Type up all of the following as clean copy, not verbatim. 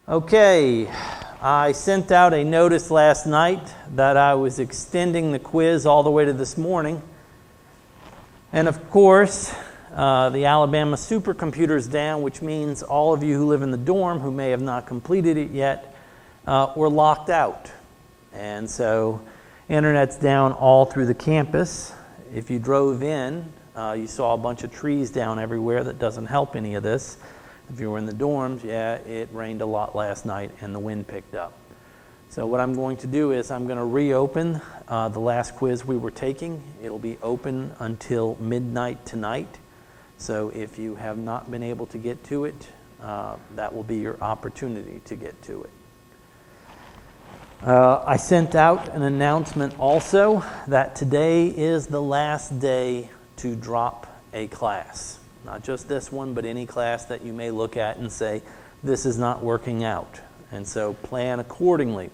Okay, I sent out a notice last night that I was extending the quiz all the way to this morning. And of course, the Alabama supercomputer's down, which means all of you who live in the dorm who may have not completed it yet were locked out. And so, internet's down all through the campus. If you drove in, you saw a bunch of trees down everywhere. That doesn't help any of this. If you were in the dorms, yeah, it rained a lot last night and the wind picked up. So what I'm going to do is I'm going to reopen the last quiz we were taking. It'll be open until midnight tonight. So if you have not been able to get to it, that will be your opportunity to get to it. I sent out an announcement also that today is the last day to drop a class. Not just this one, but any class that you may look at and say, this is not working out. And so plan accordingly.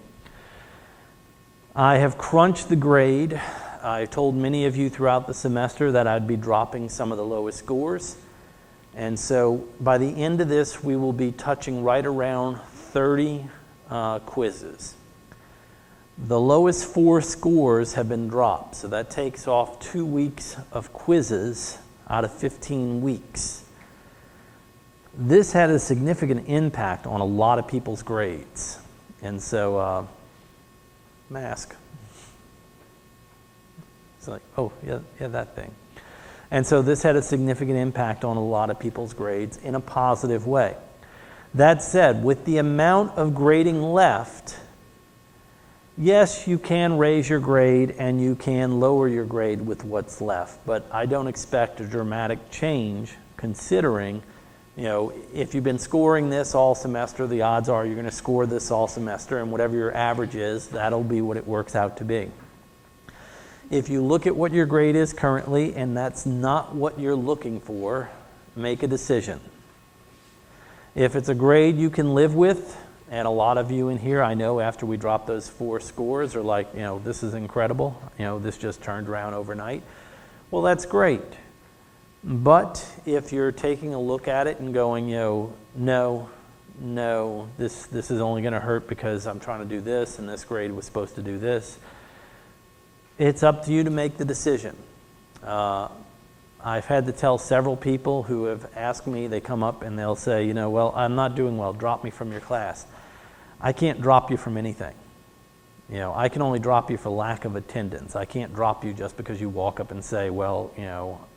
I have crunched the grade. I told many of you throughout the semester that I'd be dropping some of the lowest scores. And so by the end of this, we will be touching right around 30 quizzes. The lowest 4 scores have been dropped, so that takes off 2 weeks of quizzes out of 15 weeks. This had a significant impact on a lot of people's grades. And so, mask. It's like, oh, yeah, that thing. And so this had a significant impact on a lot of people's grades in a positive way. That said, with the amount of grading left, yes, you can raise your grade and you can lower your grade with what's left, but I don't expect a dramatic change considering, if you've been scoring this all semester, the odds are you're going to score this all semester, and whatever your average is, that'll be what it works out to be. If you look at what your grade is currently and that's not what you're looking for, make a decision. If it's a grade you can live with, and a lot of you in here, I know after we drop those 4 scores are like, this is incredible. This just turned around overnight. Well, that's great. But if you're taking a look at it and going, no, this is only going to hurt because I'm trying to do this and this grade was supposed to do this, it's up to you to make the decision. I've had to tell several people who have asked me, they come up and they'll say, well, I'm not doing well, drop me from your class. I can't drop you from anything. I can only drop you for lack of attendance. I can't drop you just because you walk up and say, well,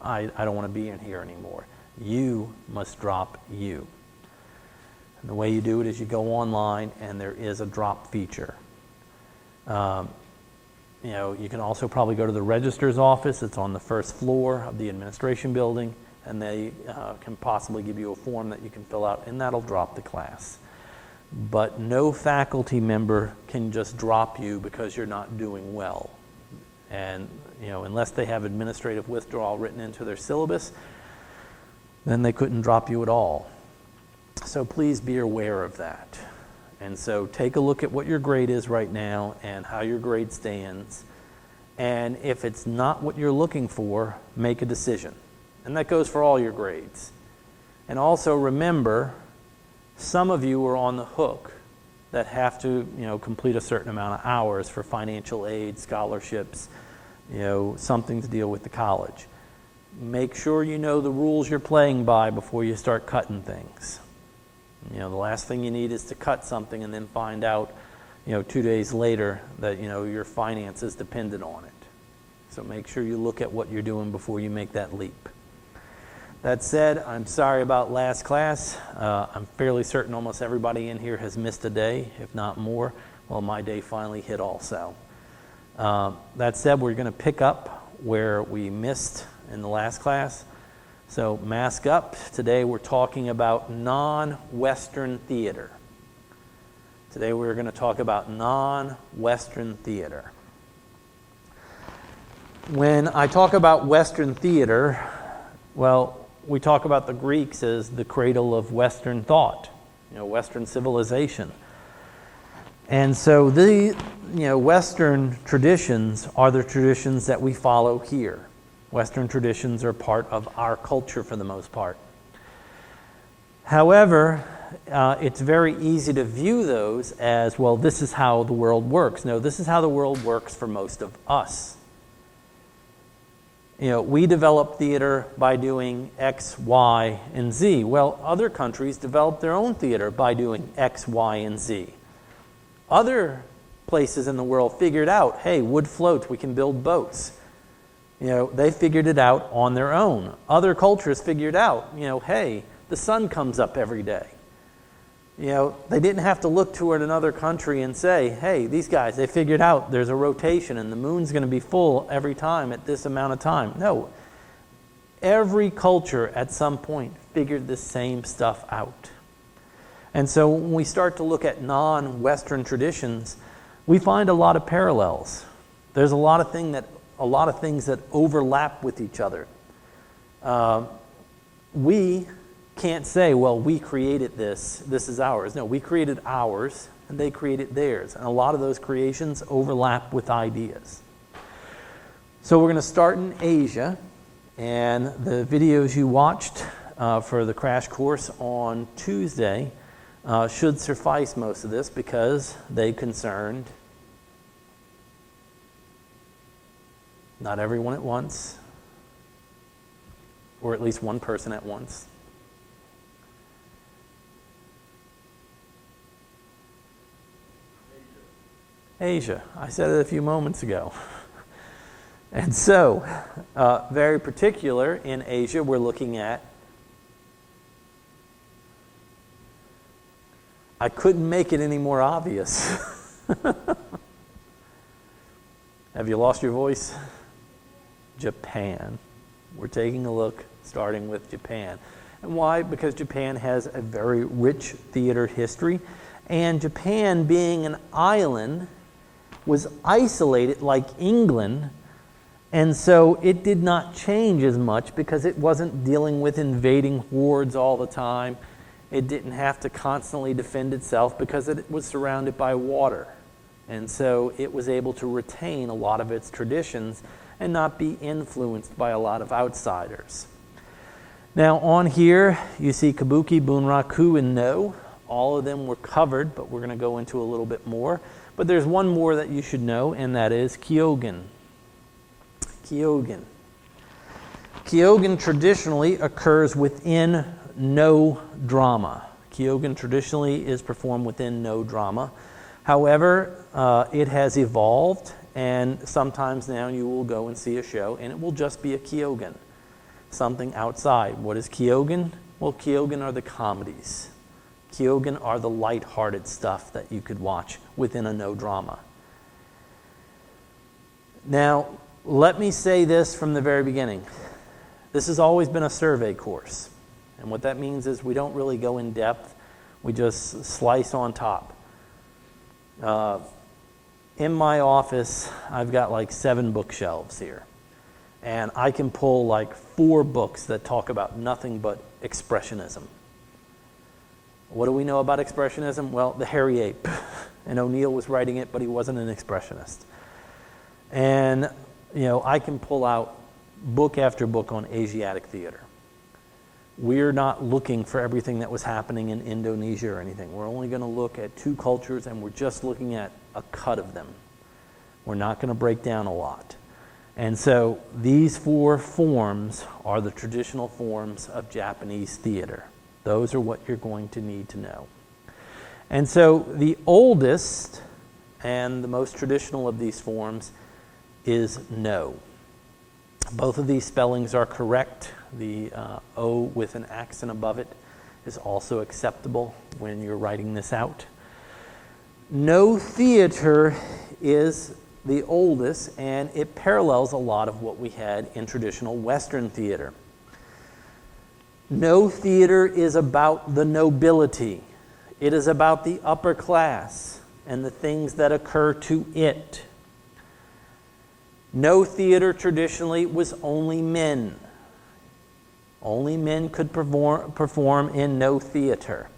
I don't want to be in here anymore. You must drop you. And the way you do it is you go online and there is a drop feature. You can also probably go to the registrar's office. It's on the first floor of the administration building, and they can possibly give you a form that you can fill out, and that'll drop the class. But no faculty member can just drop you because you're not doing well. And, unless they have administrative withdrawal written into their syllabus, then they couldn't drop you at all. So please be aware of that. And so take a look at what your grade is right now and how your grade stands. And if it's not what you're looking for, make a decision. And that goes for all your grades. And also remember, some of you are on the hook that have to, complete a certain amount of hours for financial aid, scholarships, something to deal with the college. Make sure you know the rules you're playing by before you start cutting things. The last thing you need is to cut something and then find out, 2 days later that, your finances depended on it. So make sure you look at what you're doing before you make that leap. That said, I'm sorry about last class. I'm fairly certain almost everybody in here has missed a day, if not more. Well, my day finally hit also. That said, we're going to pick up where we missed in the last class. So mask up. Today we're talking about non-Western theater. Today we're going to talk about non-Western theater. When I talk about Western theater, well, we talk about the Greeks as the cradle of Western thought, Western civilization. And so the Western traditions are the traditions that we follow here. Western traditions are part of our culture for the most part. However, it's very easy to view those as, well, this is how the world works. No, this is how the world works for most of us. We develop theater by doing X, Y, and Z. Well, other countries develop their own theater by doing X, Y, and Z. Other places in the world figured out, hey, wood floats, we can build boats. They figured it out on their own. Other cultures figured out, hey, the sun comes up every day. They didn't have to look toward another country and say, hey, these guys, they figured out there's a rotation and the moon's going to be full every time at this amount of time. No. Every culture at some point figured this same stuff out. And so when we start to look at non-Western traditions, we find a lot of parallels. There's a lot of things that overlap with each other. We can't say, well, we created this is ours. No, we created ours, and they created theirs. And a lot of those creations overlap with ideas. So we're going to start in Asia, and the videos you watched for the crash course on Tuesday should suffice most of this because they concerned not everyone at once, or at least one person at once. Asia. I said it a few moments ago. And so, very particular in Asia, we're looking at, I couldn't make it any more obvious. Have you lost your voice? Japan. We're taking a look, starting with Japan. And why? Because Japan has a very rich theater history. And Japan, being an island, was isolated like England, and so it did not change as much because it wasn't dealing with invading hordes all the time. It didn't have to constantly defend itself because it was surrounded by water. And so it was able to retain a lot of its traditions and not be influenced by a lot of outsiders. Now on here, you see Kabuki, Bunraku, and No. All of them were covered, but we're going to go into a little bit more. But there's one more that you should know, and that is Kyogen. Kyogen. Kyogen traditionally occurs within No drama. Kyogen traditionally is performed within No drama. However, it has evolved, and sometimes now you will go and see a show, and it will just be a Kyogen, something outside. What is Kyogen? Well, Kyogen are the comedies. Kyogen are the light-hearted stuff that you could watch within a No drama. Now, let me say this from the very beginning. This has always been a survey course. And what that means is we don't really go in depth. We just slice on top. In my office, I've got like 7 bookshelves here. And I can pull like 4 books that talk about nothing but Expressionism. What do we know about Expressionism? Well, The Hairy Ape. And O'Neill was writing it, but he wasn't an Expressionist. And, I can pull out book after book on Asiatic theater. We're not looking for everything that was happening in Indonesia or anything. We're only going to look at 2 cultures, and we're just looking at a cut of them. We're not going to break down a lot. And so these 4 forms are the traditional forms of Japanese theater. Those are what you're going to need to know. And so the oldest and the most traditional of these forms is No. Both of these spellings are correct. The O with an accent above it is also acceptable when you're writing this out. No theater is the oldest, and it parallels a lot of what we had in traditional Western theater. No theater is about the nobility. It is about the upper class and the things that occur to it. No theater traditionally was only men. Only men could perform in No theater.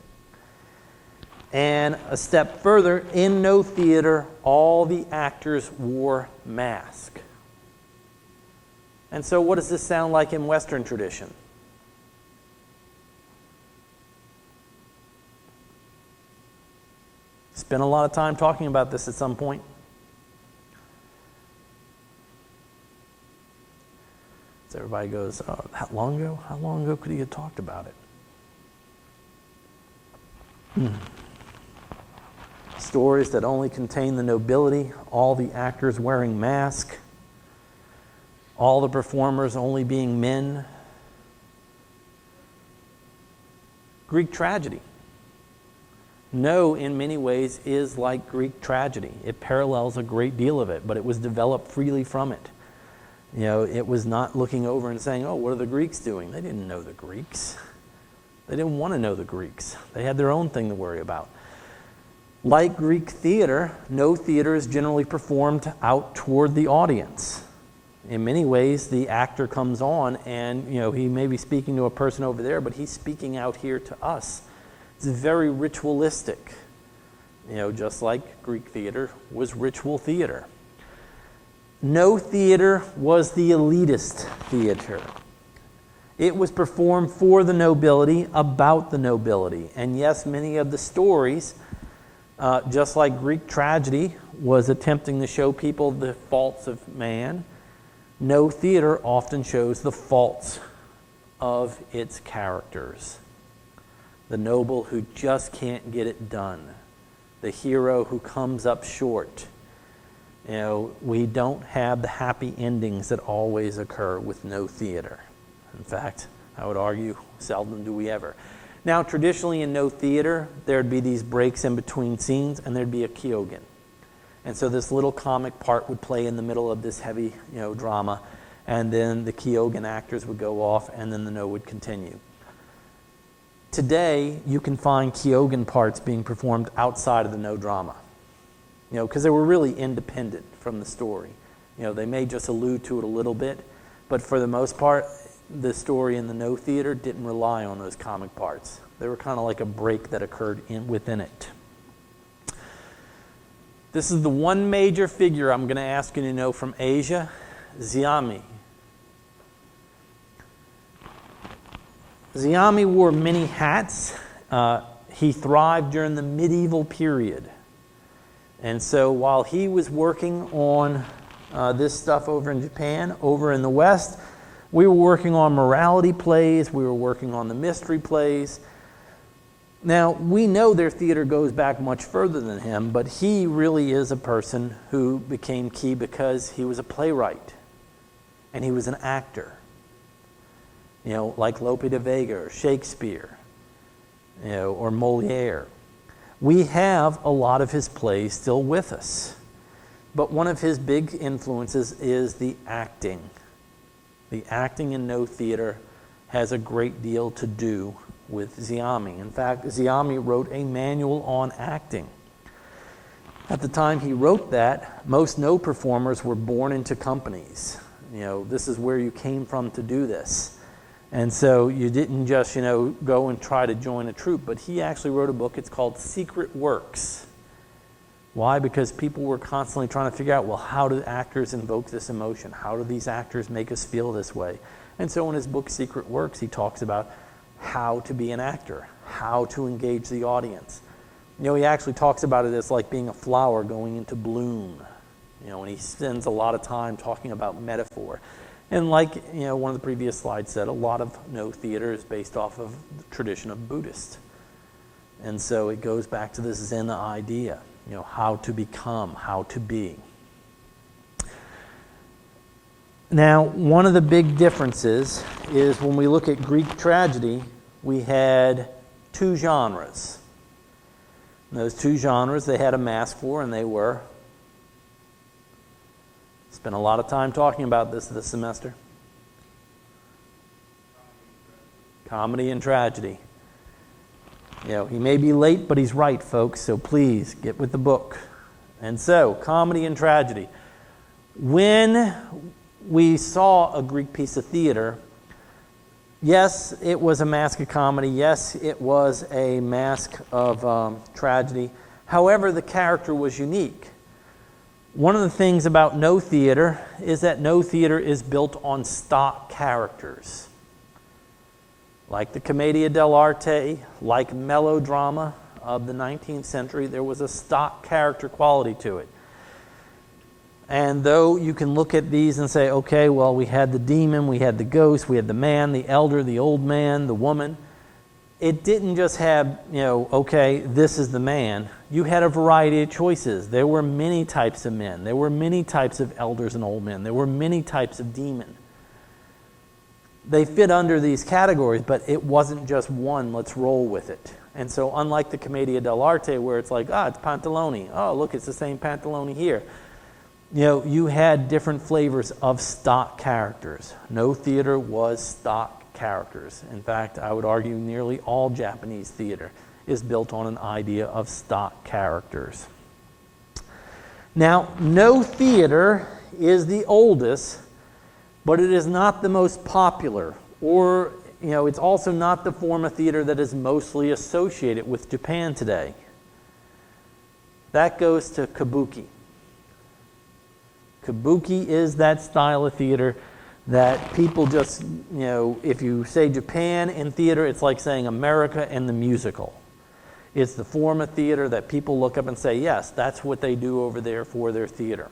And a step further, in No theater, all the actors wore masks. And so what does this sound like in Western tradition? Spent a lot of time talking about this at some point. So everybody goes, oh, that long ago? How long ago could he have talked about it? Stories that only contain the nobility, all the actors wearing masks, all the performers only being men. Greek tragedy. No, in many ways, is like Greek tragedy. It parallels a great deal of it, but it was developed freely from it. You know, it was not looking over and saying, oh, what are the Greeks doing? They didn't know the Greeks. They didn't want to know the Greeks. They had their own thing to worry about. Like Greek theater, no theater is generally performed out toward the audience. In many ways, the actor comes on and, you know, he may be speaking to a person over there, but he's speaking out here to us. It's very ritualistic, you know, just like Greek theater was ritual theater. No theater was the elitist theater. It was performed for the nobility, about the nobility. And yes, many of the stories, just like Greek tragedy was attempting to show people the faults of man, no theater often shows the faults of its characters. The noble who just can't get it done. The hero who comes up short. You know, we don't have the happy endings that always occur with no theater. In fact, I would argue, seldom do we ever. Now, traditionally in no theater, there'd be these breaks in between scenes, and there'd be a kyogen. And so this little comic part would play in the middle of this heavy, you know, drama, and then the kyogen actors would go off, and then the no would continue. Today, you can find kyogen parts being performed outside of the no drama. You know, because they were really independent from the story. You know, they may just allude to it a little bit, but for the most part, the story in the no theater didn't rely on those comic parts. They were kind of like a break that occurred within it. This is the one major figure I'm going to ask you to know from Asia, Xiame. Xiame wore many hats. He thrived during the medieval period. And so while he was working on this stuff over in Japan, over in the West, we were working on morality plays, we were working on the mystery plays. Now, we know their theater goes back much further than him, but he really is a person who became key because he was a playwright and he was an actor. You know, like Lope de Vega or Shakespeare, you know, or Moliere. We have a lot of his plays still with us. But one of his big influences is the acting. The acting in no theater has a great deal to do with Xiame. In fact, Xiame wrote a manual on acting. At the time he wrote that, most no performers were born into companies. You know, this is where you came from to do this. And so you didn't just, you know, go and try to join a troupe, but he actually wrote a book. It's called Secret Works. Why? Because people were constantly trying to figure out, well, how do actors invoke this emotion? How do these actors make us feel this way? And so in his book, Secret Works, he talks about how to be an actor, how to engage the audience. You know, he actually talks about it as like being a flower going into bloom. You know, and he spends a lot of time talking about metaphor. And like, you know, one of the previous slides said, a lot of no theater is based off of the tradition of Buddhist. And so it goes back to this Zen idea, you know, how to become, how to be. Now, one of the big differences is when we look at Greek tragedy, we had two genres. And those two genres they had a mask for, and they were, spent a lot of time talking about this semester. Comedy and tragedy. You know, he may be late, but he's right, folks, so please get with the book. And so, comedy and tragedy. When we saw a Greek piece of theater, yes, it was a mask of comedy. Yes, it was a mask of tragedy. However, the character was unique. One of the things about no theater is that no theater is built on stock characters. Like the Commedia dell'arte, like melodrama, of the 19th century, there was a stock character quality to it. And though you can look at these and say, okay, well, we had the demon, we had the ghost, we had the man, the elder, the old man, the woman, it didn't just have, okay, this is the man. You had a variety of choices. There were many types of men. There were many types of elders and old men. There were many types of demon. They fit under these categories, but it wasn't just one, let's roll with it. And so unlike the Commedia dell'arte, where it's like, it's Pantalone. Oh, look, it's the same Pantalone here. You had different flavors of stock characters. No theater was stock characters. In fact, I would argue nearly all Japanese theater is built on an idea of stock characters. Now, no theater is the oldest, but it is not the most popular, or it's also not the form of theater that is mostly associated with Japan today. That goes to kabuki. Kabuki is that style of theater that people just, if you say Japan in theater, it's like saying America and the musical. It's the form of theater that people look up and say, yes, that's what they do over there for their theater.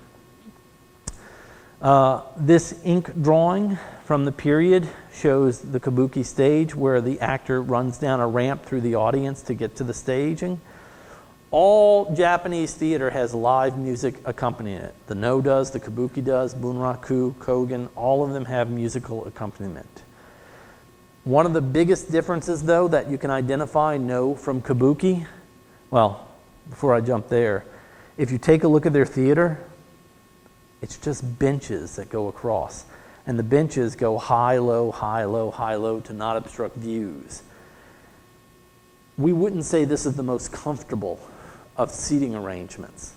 This ink drawing from the period shows the kabuki stage where the actor runs down a ramp through the audience to get to the staging. All Japanese theater has live music accompanying it. The No does, the kabuki does, bunraku, kogen, all of them have musical accompaniment. One of the biggest differences, though, that you can identify No from kabuki, well, before I jump there, if you take a look at their theater, it's just benches that go across. And the benches go high, low, high, low, high, low to not obstruct views. We wouldn't say this is the most comfortable of seating arrangements,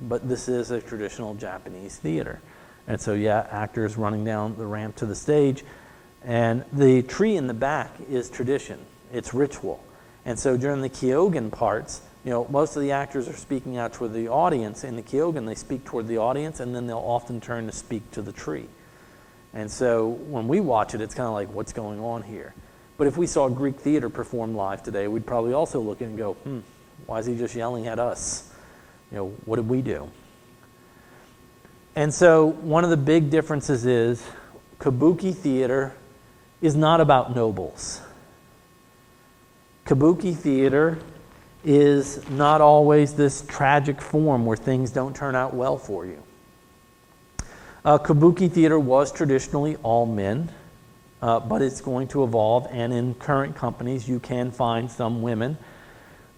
but this is a traditional Japanese theater. And so, actors running down the ramp to the stage, and the tree in the back is tradition, it's ritual. And so during the Kyogen parts, most of the actors are speaking out toward the audience. In the Kyogen, they speak toward the audience, and then they'll often turn to speak to the tree. And so when we watch it, it's kind of like, what's going on here? But if we saw Greek theater perform live today, we'd probably also look and go, why is he just yelling at us? What did we do? And so one of the big differences is kabuki theater is not about nobles. Kabuki theater is not always this tragic form where things don't turn out well for you. Kabuki theater was traditionally all men, but it's going to evolve, and in current companies you can find some women.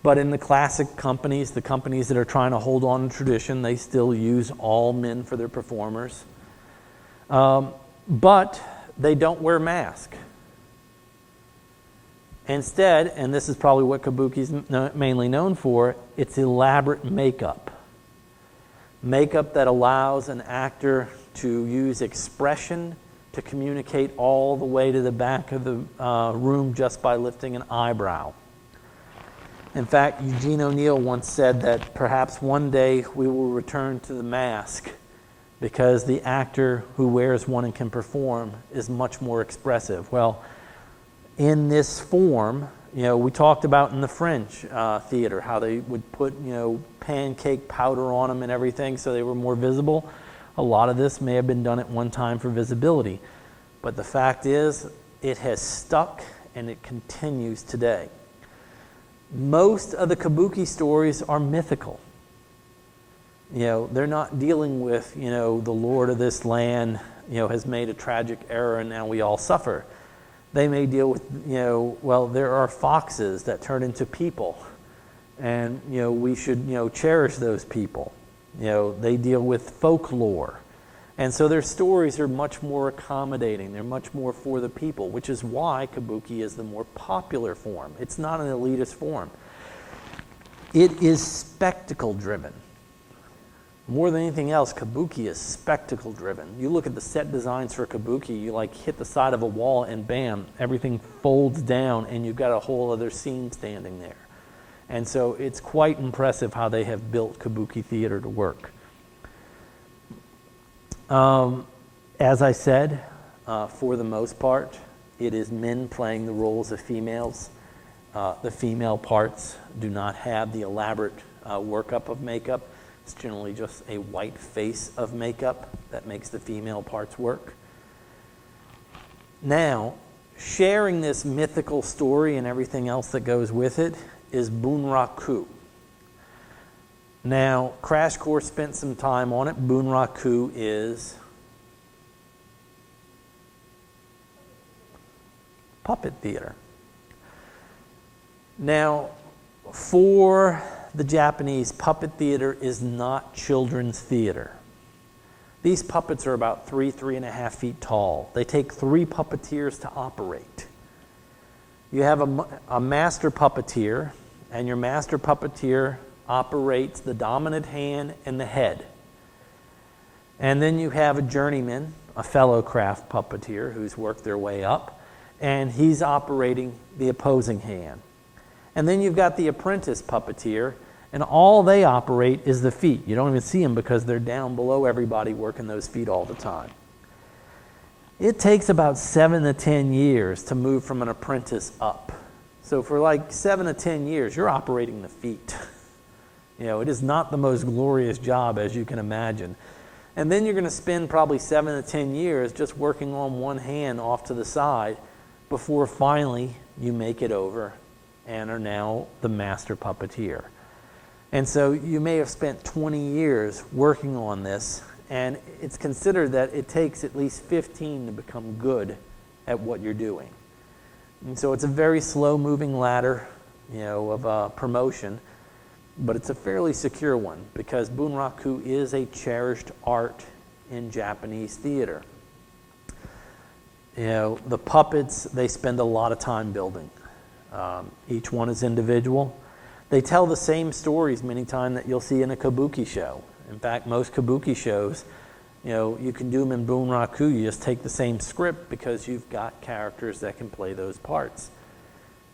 But in the classic companies, the companies that are trying to hold on to tradition, they still use all men for their performers. But they don't wear masks. Instead, and this is probably what kabuki is mainly known for, it's elaborate makeup. Makeup that allows an actor to use expression to communicate all the way to the back of the room just by lifting an eyebrow. In fact, Eugene O'Neill once said that perhaps one day we will return to the mask because the actor who wears one and can perform is much more expressive. Well, in this form, we talked about in the French theater how they would put, pancake powder on them and everything so they were more visible. A lot of this may have been done at one time for visibility. But the fact is, it has stuck and it continues today. Most of the kabuki stories are mythical. They're not dealing with, the Lord of this land, has made a tragic error and now we all suffer. They may deal with, there are foxes that turn into people and, we should, cherish those people. They deal with folklore. And so their stories are much more accommodating. They're much more for the people, which is why kabuki is the more popular form. It's not an elitist form. It is spectacle-driven. More than anything else, kabuki is spectacle-driven. You look at the set designs for kabuki, you hit the side of a wall and bam, everything folds down and you've got a whole other scene standing there. And so it's quite impressive how they have built kabuki theater to work. As I said, for the most part, it is men playing the roles of females. The female parts do not have the elaborate workup of makeup. It's generally just a white face of makeup that makes the female parts work. Now, sharing this mythical story and everything else that goes with it is Bunraku. Now, Crash Course spent some time on it. Bunraku is puppet theater. Now, for the Japanese, puppet theater is not children's theater. These puppets are about 3.5 feet tall. They take 3 puppeteers to operate. You have a master puppeteer, and your master puppeteer operates the dominant hand and the head. And then you have a journeyman, a fellow craft puppeteer who's worked their way up, and he's operating the opposing hand. And then you've got the apprentice puppeteer, and all they operate is the feet. You don't even see them because they're down below everybody working those feet all the time. It takes about 7 to 10 years to move from an apprentice up. So for like 7 to 10 years, you're operating the feet. You know, it is not the most glorious job as you can imagine. And then you're going to spend probably 7 to 10 years just working on one hand off to the side before finally you make it over and are now the master puppeteer. And so you may have spent 20 years working on this, and it's considered that it takes at least 15 to become good at what you're doing. And so it's a very slow-moving ladder, you know, of promotion, but it's a fairly secure one because Bunraku is a cherished art in Japanese theater. You know, the puppets, they spend a lot of time building. Each one is individual. They tell the same stories many times that you'll see in a kabuki show. In fact, most kabuki shows, you know, you can do them in Bunraku. You just take the same script because you've got characters that can play those parts.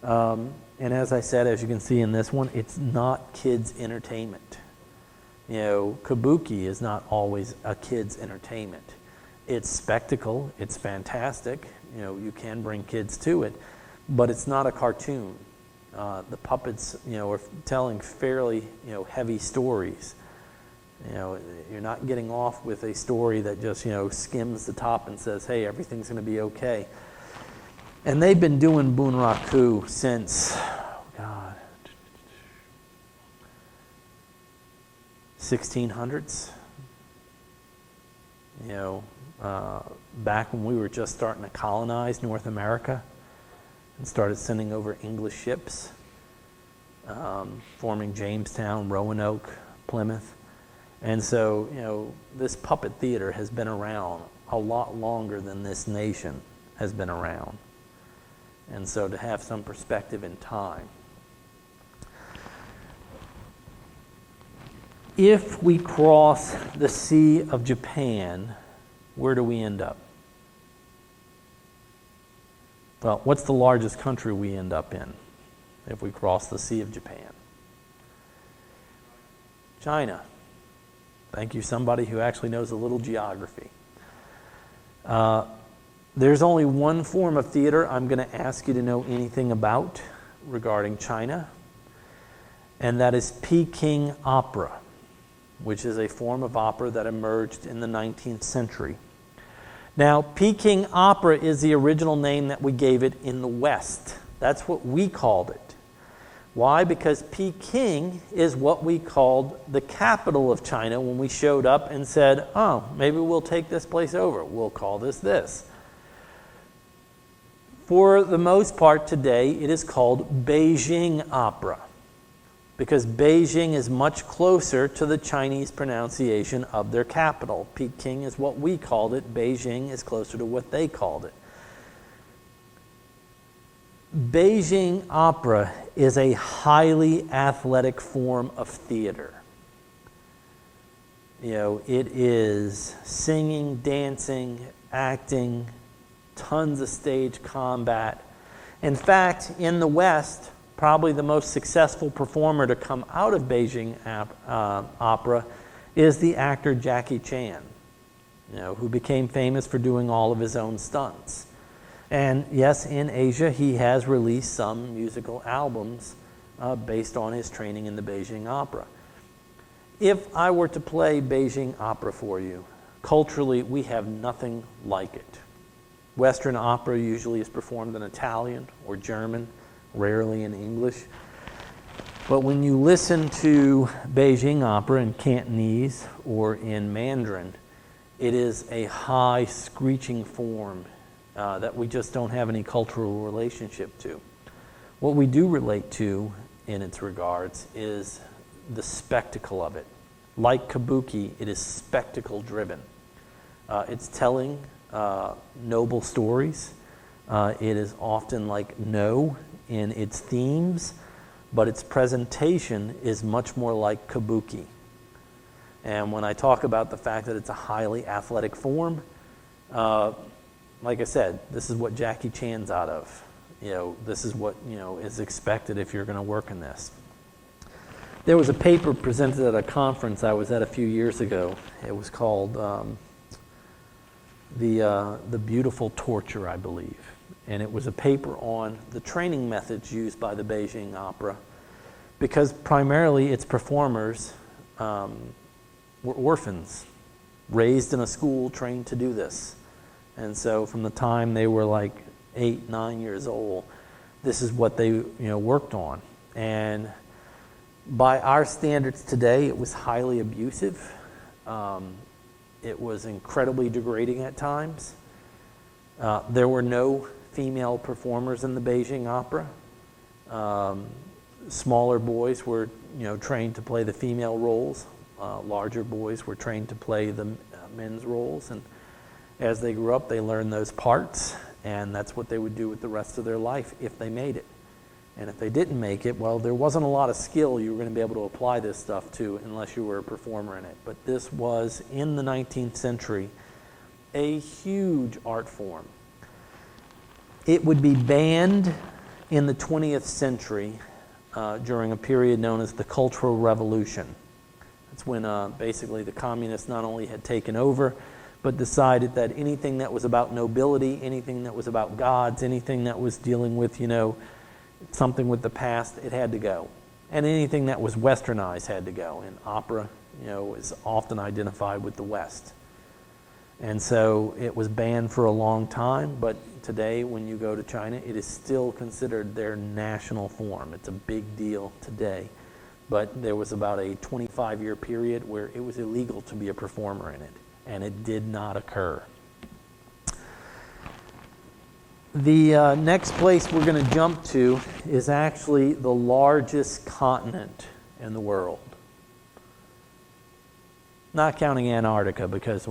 And as I said, as you can see in this one, it's not kids' entertainment. You know, kabuki is not always a kids' entertainment. It's spectacle. It's fantastic. You know, you can bring kids to it, but it's not a cartoon. The puppets, you know, are telling fairly, you know, heavy stories. You know, you're not getting off with a story that just, you know, skims the top and says, hey, everything's going to be okay. And they've been doing Bunraku since, 1600s. You know, back when we were just starting to colonize North America and started sending over English ships, forming Jamestown, Roanoke, Plymouth. And so, you know, this puppet theater has been around a lot longer than this nation has been around. And so to have some perspective in time. If we cross the Sea of Japan, where do we end up? Well, what's the largest country we end up in if we cross the Sea of Japan? China. Thank you, somebody who actually knows a little geography. There's only one form of theater I'm going to ask you to know anything about regarding China, and that is Peking opera, which is a form of opera that emerged in the 19th century. Now, Peking opera is the original name that we gave it in the West. That's what we called it. Why? Because Peking is what we called the capital of China when we showed up and said, oh, maybe we'll take this place over. We'll call this. For the most part today, it is called Beijing opera because Beijing is much closer to the Chinese pronunciation of their capital. Peking is what we called it. Beijing is closer to what they called it. Beijing opera is a highly athletic form of theater. You know, it is singing, dancing, acting, tons of stage combat. In fact, in the West, probably the most successful performer to come out of Beijing opera is the actor Jackie Chan, you know, who became famous for doing all of his own stunts. And yes, in Asia, he has released some musical albums based on his training in the Beijing Opera. If I were to play Beijing Opera for you, culturally, we have nothing like it. Western opera usually is performed in Italian or German, rarely in English. But when you listen to Beijing Opera in Cantonese or in Mandarin, it is a high, screeching form that we just don't have any cultural relationship to. What we do relate to in its regards is the spectacle of it. Like kabuki, it is spectacle-driven. It's telling noble stories. It is often like No in its themes, but its presentation is much more like kabuki. And when I talk about the fact that it's a highly athletic form, like I said, this is what Jackie Chan's out of. This is what is expected if you're going to work in this. There was a paper presented at a conference I was at a few years ago. It was called The Beautiful Torture, I believe. And it was a paper on the training methods used by the Beijing Opera, because primarily its performers were orphans, raised in a school, trained to do this. And so from the time they were like 8, 9 years old, this is what they worked on. And by our standards today, it was highly abusive. It was incredibly degrading at times. There were no female performers in the Beijing Opera. Smaller boys were trained to play the female roles. Larger boys were trained to play the men's roles. And as they grew up, they learned those parts, and that's what they would do with the rest of their life if they made it. And if they didn't make it, well, there wasn't a lot of skill you were going to be able to apply this stuff to unless you were a performer in it. But this was, in the 19th century, a huge art form. It would be banned in the 20th century during a period known as the Cultural Revolution. That's when basically the communists not only had taken over, but decided that anything that was about nobility, anything that was about gods, anything that was dealing with, something with the past, it had to go. And anything that was westernized had to go. And opera, is often identified with the West. And so it was banned for a long time, but today when you go to China, it is still considered their national form. It's a big deal today. But there was about a 25-year period where it was illegal to be a performer in it, and it did not occur. The next place we're going to jump to is actually the largest continent in the world. Not counting Antarctica because,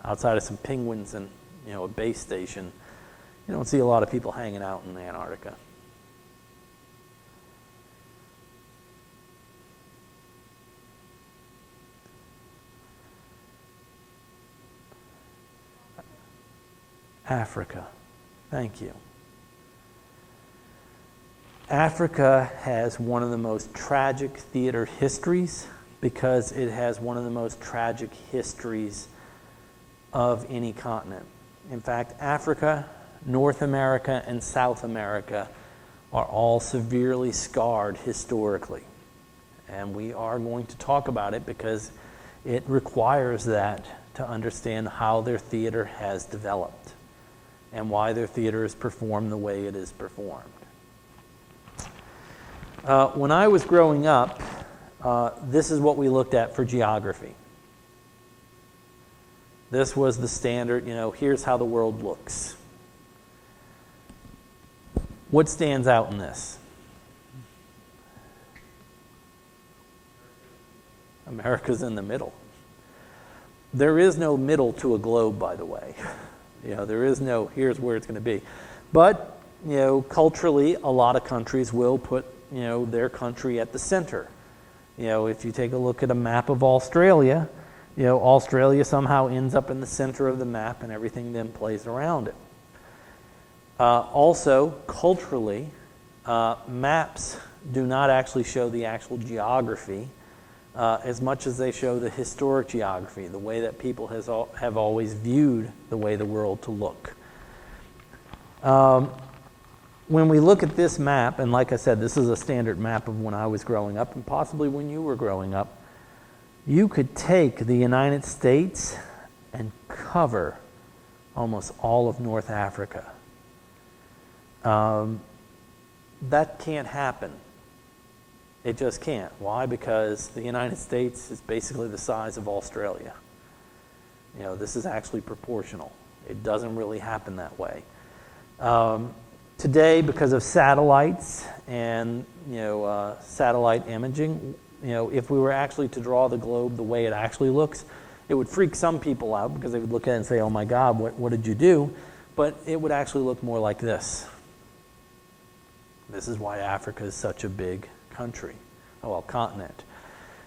outside of some penguins and, a base station, you don't see a lot of people hanging out in Antarctica. Africa. Thank you. Africa has one of the most tragic theater histories because it has one of the most tragic histories of any continent. In fact, Africa, North America, and South America are all severely scarred historically. And we are going to talk about it because it requires that to understand how their theater has developed and why their theater is performed the way it is performed. When I was growing up, this is what we looked at for geography. This was the standard, here's how the world looks. What stands out in this? America's in the middle. There is no middle to a globe, by the way. There is no, here's where it's going to be. But, culturally, a lot of countries will put, their country at the center. If you take a look at a map of Australia, Australia somehow ends up in the center of the map and everything then plays around it. Also, culturally, maps do not actually show the actual geography as much as they show the historic geography, the way that people have always viewed the way the world to look. When we look at this map, and like I said, this is a standard map of when I was growing up and possibly when you were growing up, you could take the United States and cover almost all of North Africa. That can't happen. It just can't. Why? Because the United States is basically the size of Australia. This is actually proportional. It doesn't really happen that way. Today, because of satellites and satellite imaging, if we were actually to draw the globe the way it actually looks, it would freak some people out because they would look at it and say, "Oh my God, what did you do?" But it would actually look more like this. This is why Africa is such a big country, continent.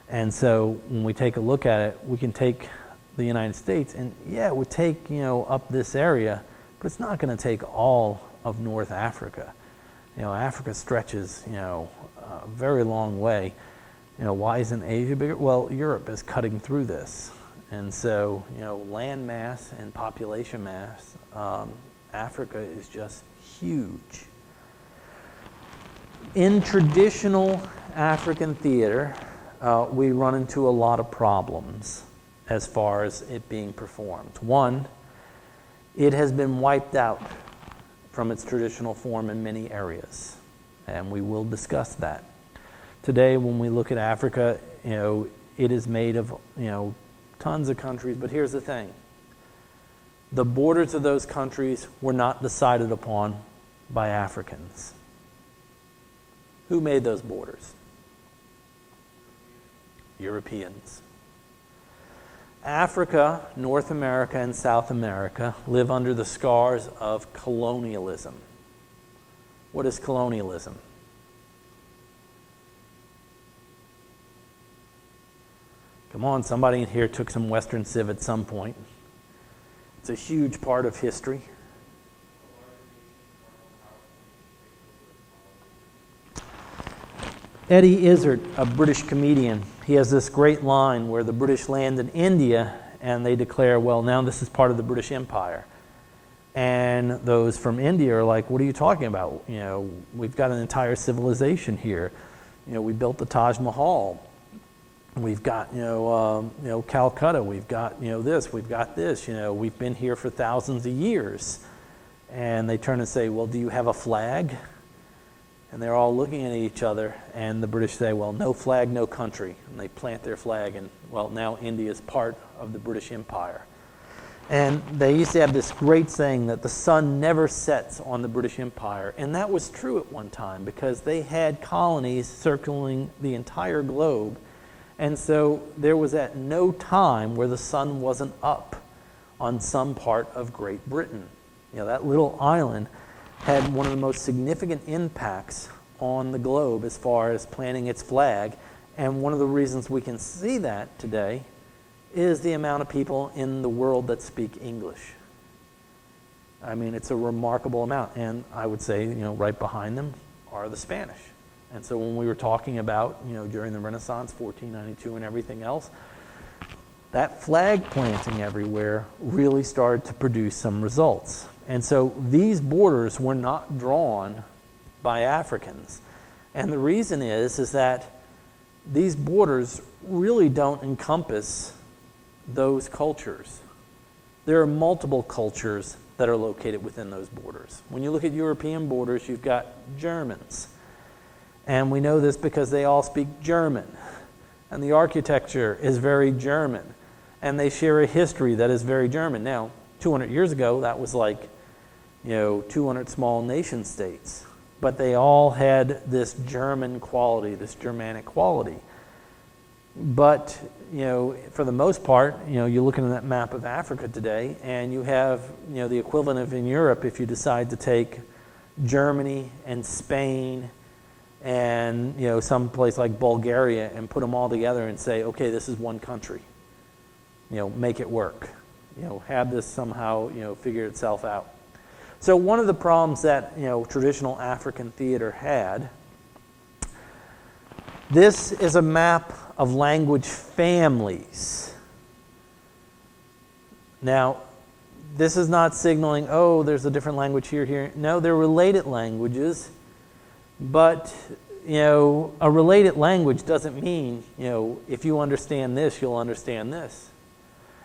And so when we take a look at it, we can take the United States, and it would take up this area, but it's not going to take all of North Africa. Africa stretches a very long way. Why isn't Asia bigger? Well, Europe is cutting through this, and so land mass and population mass, Africa is just huge. In traditional African theater, we run into a lot of problems as far as it being performed. One, it has been wiped out from its traditional form in many areas, and we will discuss that. Today, when we look at Africa, it is made of tons of countries, but here's the thing. The borders of those countries were not decided upon by Africans. Who made those borders? Europeans. Africa, North America, and South America live under the scars of colonialism. What is colonialism? Come on, somebody in here took some Western Civ at some point. It's a huge part of history. Eddie Izzard, a British comedian, he has this great line where the British land in India and they declare, well, now this is part of the British Empire. And those from India are like, what are you talking about? We've got an entire civilization here. We built the Taj Mahal. We've got, Calcutta. We've got, this. We've got this. We've been here for thousands of years. And they turn and say, well, do you have a flag? And they're all looking at each other, and the British say, well, no flag, no country. And they plant their flag, and, well, now India is part of the British Empire. And they used to have this great saying that the sun never sets on the British Empire. And that was true at one time, because they had colonies circling the entire globe. And so there was at no time where the sun wasn't up on some part of Great Britain. That little island had one of the most significant impacts on the globe as far as planting its flag. And one of the reasons we can see that today is the amount of people in the world that speak English. I mean, it's a remarkable amount. And I would say, right behind them are the Spanish. And so when we were talking about, during the Renaissance, 1492 and everything else, that flag planting everywhere really started to produce some results. And so these borders were not drawn by Africans. And the reason is that these borders really don't encompass those cultures. There are multiple cultures that are located within those borders. When you look at European borders, you've got Germans. And we know this because they all speak German. And the architecture is very German. And they share a history that is very German. Now, 200 years ago, that was like 200 small nation states, but they all had this German quality, this Germanic quality. But, for the most part, you're looking at that map of Africa today, and you have, the equivalent of in Europe, if you decide to take Germany and Spain and, some place like Bulgaria and put them all together and say, okay, this is one country. Make it work. Have this somehow, figure itself out. So one of the problems that traditional African theater had, this is a map of language families. Now, this is not signaling, oh, there's a different language here. No, they're related languages, but a related language doesn't mean, if you understand this, you'll understand this.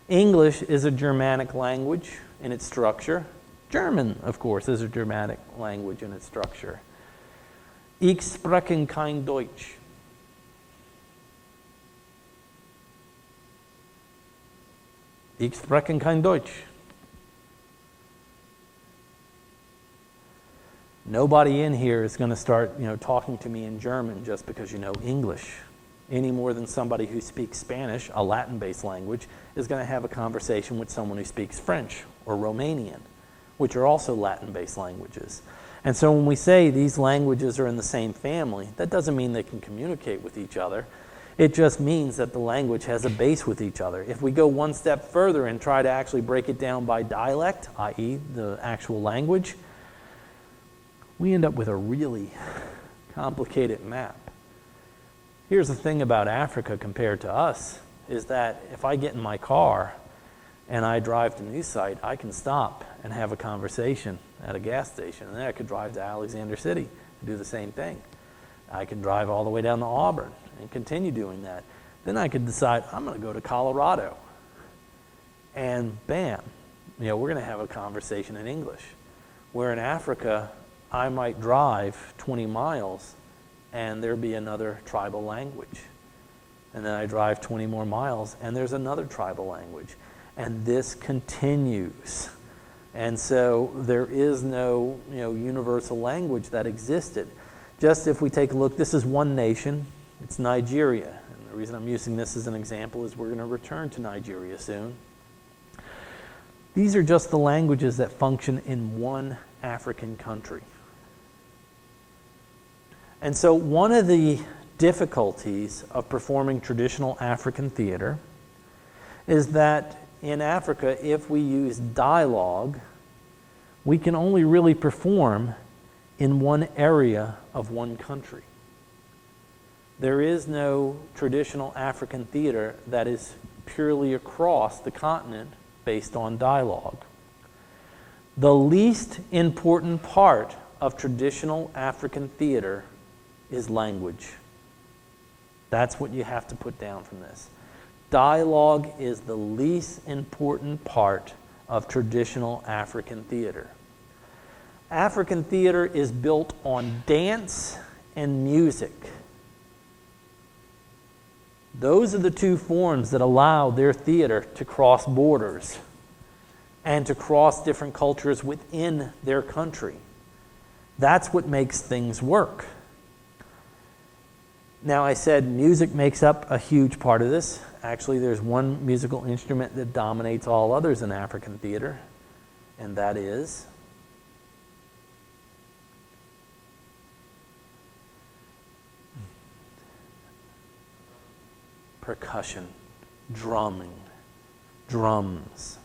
English is a Germanic language in its structure. German, of course, is a Germanic language in its structure. Ich spreche kein Deutsch. Ich spreche kein Deutsch. Nobody in here is going to start, talking to me in German just because you know English, any more than somebody who speaks Spanish, a Latin-based language, is going to have a conversation with someone who speaks French or Romanian, which are also Latin-based languages. And so when we say these languages are in the same family, that doesn't mean they can communicate with each other. It just means that the language has a base with each other. If we go one step further and try to actually break it down by dialect, i.e. the actual language, we end up with a really complicated map. Here's the thing about Africa compared to us, is that if I get in my car and I drive to New Site, I can stop and have a conversation at a gas station, and then I could drive to Alexander City and do the same thing. I could drive all the way down to Auburn and continue doing that. Then I could decide I'm going to go to Colorado, and bam, we're going to have a conversation in English. Where in Africa, I might drive 20 miles and there be another tribal language. And then I drive 20 more miles and there's another tribal language. And this continues. And so there is no universal language that existed. Just if we take a look, this is one nation, it's Nigeria. And the reason I'm using this as an example is we're going to return to Nigeria soon. These are just the languages that function in one African country. And so one of the difficulties of performing traditional African theater is that in Africa, if we use dialogue, we can only really perform in one area of one country. There is no traditional African theater that is purely across the continent based on dialogue. The least important part of traditional African theater is language. That's what you have to put down from this. Dialogue is the least important part of traditional African theater. African theater is built on dance and music. Those are the two forms that allow their theater to cross borders and to cross different cultures within their country. That's what makes things work. Now, I said music makes up a huge part of this. Actually, there's one musical instrument that dominates all others in African theater, and that is percussion, drumming, drums.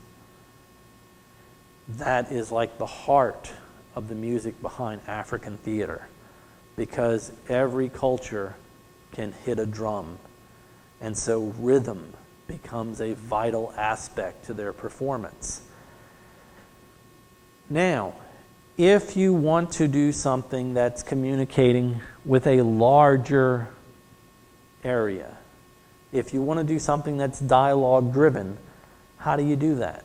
That is like the heart of the music behind African theater, because every culture can hit a drum, and so rhythm becomes a vital aspect to their performance. Now, if you want to do something that's communicating with a larger area, if you want to do something that's dialogue driven, how do you do that?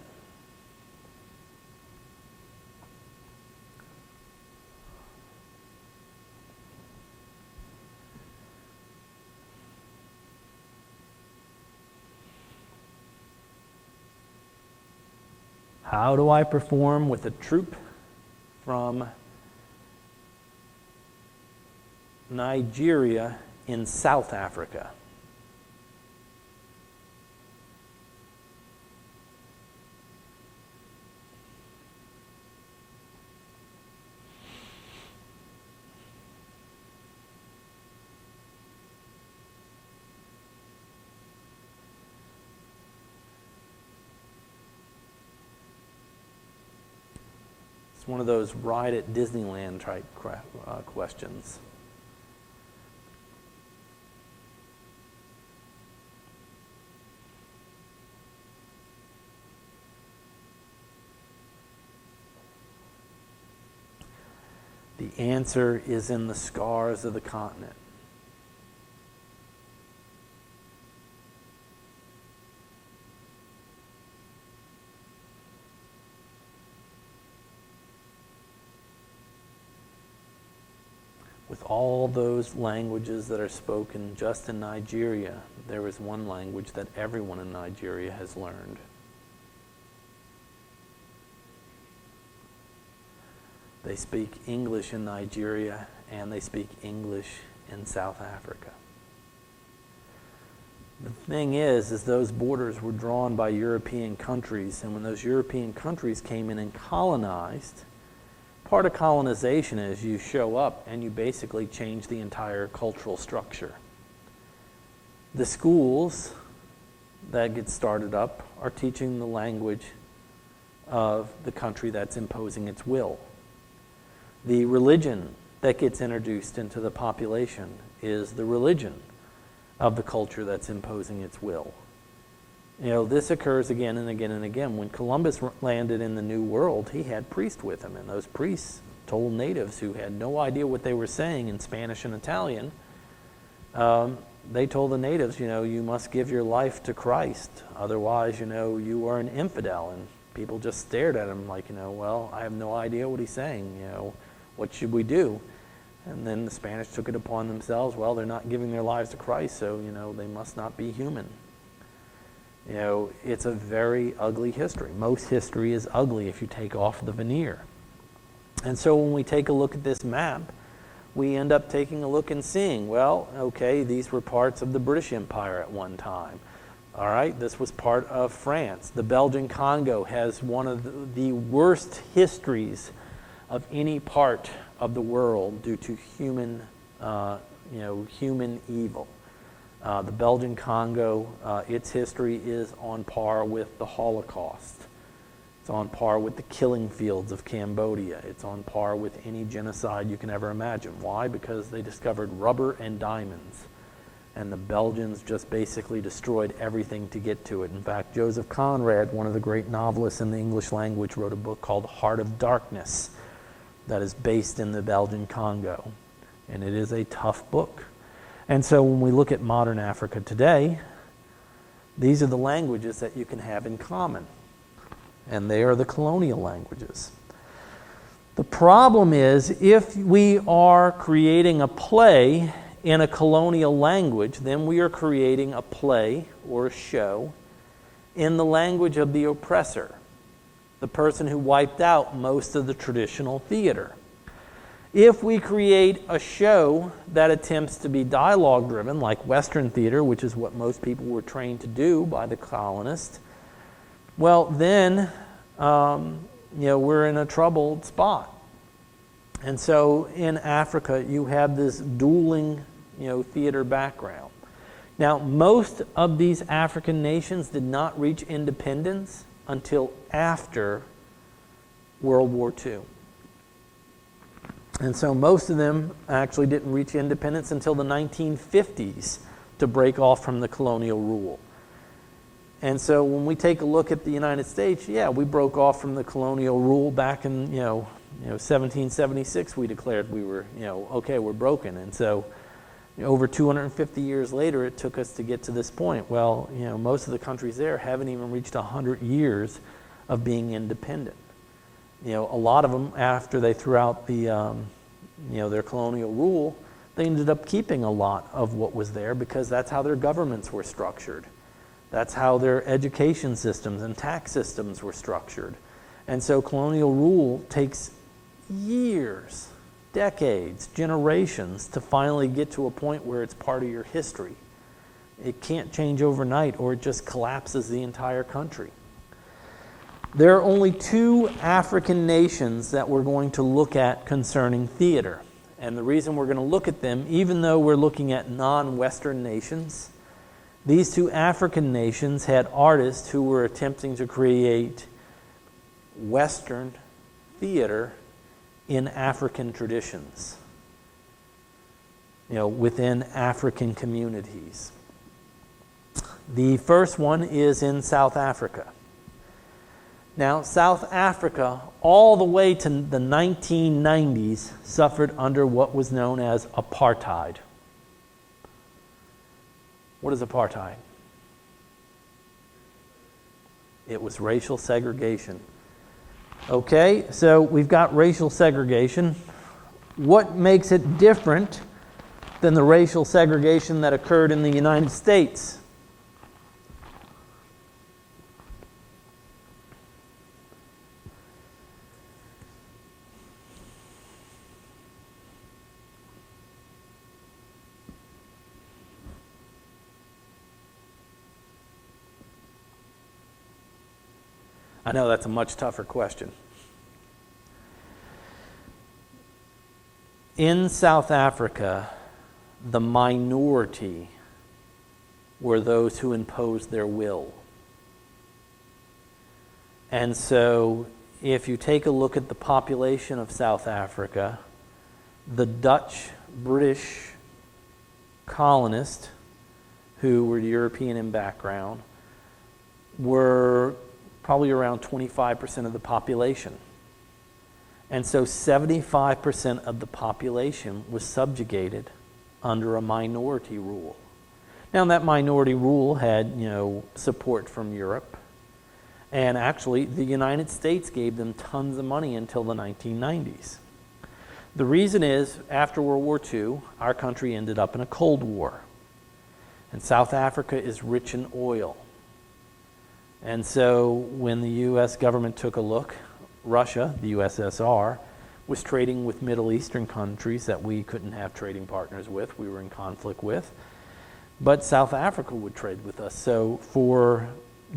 How do I perform with a troupe from Nigeria in South Africa? It's one of those ride at Disneyland type questions. The answer is in the scars of the continent. With all those languages that are spoken just in Nigeria, there is one language that everyone in Nigeria has learned. They speak English in Nigeria, and they speak English in South Africa. The thing is those borders were drawn by European countries, and when those European countries came in and colonized, part of colonization is you show up and you basically change the entire cultural structure. The schools that get started up are teaching the language of the country that's imposing its will. The religion that gets introduced into the population is the religion of the culture that's imposing its will. You know, this occurs again and again and again. When Columbus landed in the New World, he had priests with him, and those priests told natives who had no idea what they were saying in Spanish and Italian, they told the natives, you know, you must give your life to Christ, otherwise, you know, you are an infidel. And people just stared at him like, you know, well, I have no idea what he's saying, you know, what should we do? And then the Spanish took it upon themselves, well, they're not giving their lives to Christ, so, you know, they must not be human. You know, it's a very ugly history. Most history is ugly if you take off the veneer. And so when we take a look at this map, we end up taking a look and seeing, well, okay, these were parts of the British Empire at one time. All right, this was part of France. The Belgian Congo has one of the worst histories of any part of the world due to human evil. The Belgian Congo, its history is on par with the Holocaust. It's on par with the killing fields of Cambodia. It's on par with any genocide you can ever imagine. Why? Because they discovered rubber and diamonds. And the Belgians just basically destroyed everything to get to it. In fact, Joseph Conrad, one of the great novelists in the English language, wrote a book called Heart of Darkness that is based in the Belgian Congo. And it is a tough book. And so when we look at modern Africa today, these are the languages that you can have in common. And they are the colonial languages. The problem is, if we are creating a play in a colonial language, then we are creating a play or a show in the language of the oppressor, the person who wiped out most of the traditional theater. If we create a show that attempts to be dialogue-driven, like Western theater, which is what most people were trained to do by the colonists, well, then, we're in a troubled spot. And so in Africa, you have this dueling, theater background. Now, most of these African nations did not reach independence until after World War II. And so most of them actually didn't reach independence until the 1950s to break off from the colonial rule. And so when we take a look at the United States, we broke off from the colonial rule back in, 1776. We declared we were, okay, we're broken. And so over 250 years later, it took us to get to this point. Well, most of the countries there haven't even reached 100 years of being independent. A lot of them, after they threw out the, their colonial rule, they ended up keeping a lot of what was there because that's how their governments were structured. That's how their education systems and tax systems were structured. And so colonial rule takes years, decades, generations to finally get to a point where it's part of your history. It can't change overnight or it just collapses the entire country. There are only two African nations that we're going to look at concerning theater. And the reason we're going to look at them, even though we're looking at non-Western nations, these two African nations had artists who were attempting to create Western theater in African traditions, within African communities. The first one is in South Africa. Now, South Africa, all the way to the 1990s, suffered under what was known as apartheid. What is apartheid? It was racial segregation. Okay, so we've got racial segregation. What makes it different than the racial segregation that occurred in the United States? I know that's a much tougher question. In South Africa, the minority were those who imposed their will. And so, if you take a look at the population of South Africa, the Dutch, British colonists, who were European in background, were probably around 25% of the population. And so 75% of the population was subjugated under a minority rule. Now that minority rule had, support from Europe. And actually, the United States gave them tons of money until the 1990s. The reason is, after World War II, our country ended up in a Cold War. And South Africa is rich in oil. And so when the U.S. government took a look, Russia, the USSR, was trading with Middle Eastern countries that we couldn't have trading partners with, we were in conflict with. But South Africa would trade with us. So for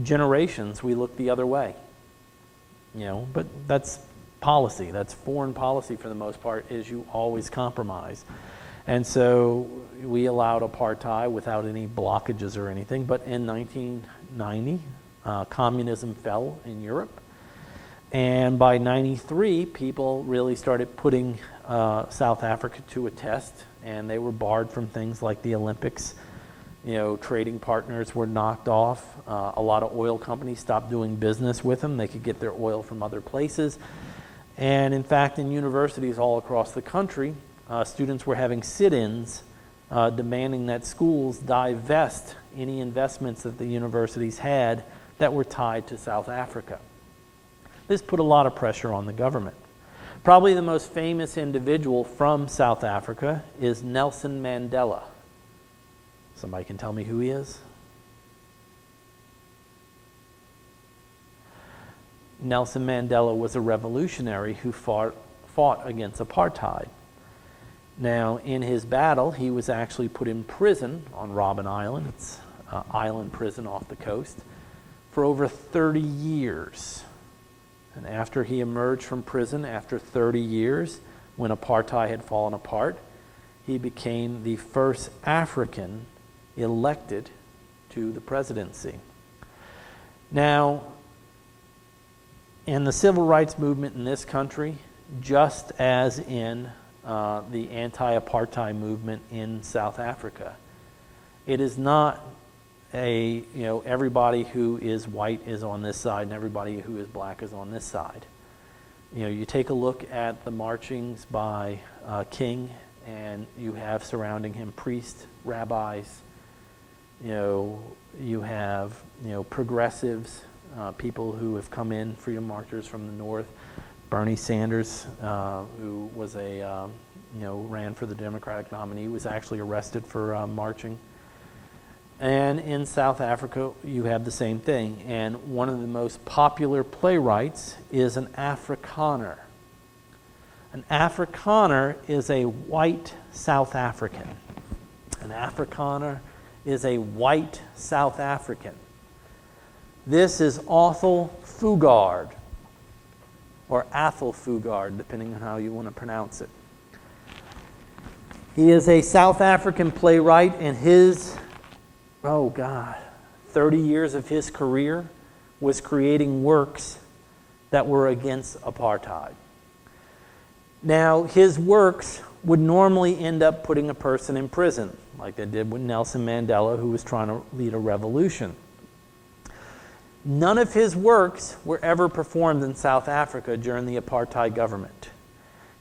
generations, we looked the other way. But that's policy. That's foreign policy for the most part, is you always compromise. And so we allowed apartheid without any blockages or anything. But in 1990, communism fell in Europe. And by 93, people really started putting South Africa to a test, and they were barred from things like the Olympics. Trading partners were knocked off. A lot of oil companies stopped doing business with them. They could get their oil from other places. And in fact, in universities all across the country, students were having sit-ins demanding that schools divest any investments that the universities had that were tied to South Africa. This put a lot of pressure on the government. Probably the most famous individual from South Africa is Nelson Mandela. Somebody can tell me who he is? Nelson Mandela was a revolutionary who fought against apartheid. Now, in his battle, he was actually put in prison on Robben Island. It's an island prison off the coast for over 30 years. And after he emerged from prison, after 30 years, when apartheid had fallen apart, he became the first African elected to the presidency. Now, in the civil rights movement in this country, just as in the anti-apartheid movement in South Africa, it is not everybody who is white is on this side and everybody who is black is on this side. You take a look at the marchings by King, and you have surrounding him priests, rabbis. You have progressives, people who have come in, freedom marchers from the north. Bernie Sanders, who was ran for the Democratic nominee, was actually arrested for marching. And in South Africa, you have the same thing. And one of the most popular playwrights is an Afrikaner. An Afrikaner is a white South African. An Afrikaner is a white South African. This is Othel Fugard, or Athol Fugard, depending on how you want to pronounce it. He is a South African playwright, and his 30 years of his career was creating works that were against apartheid. Now, his works would normally end up putting a person in prison, like they did with Nelson Mandela, who was trying to lead a revolution. None of his works were ever performed in South Africa during the apartheid government.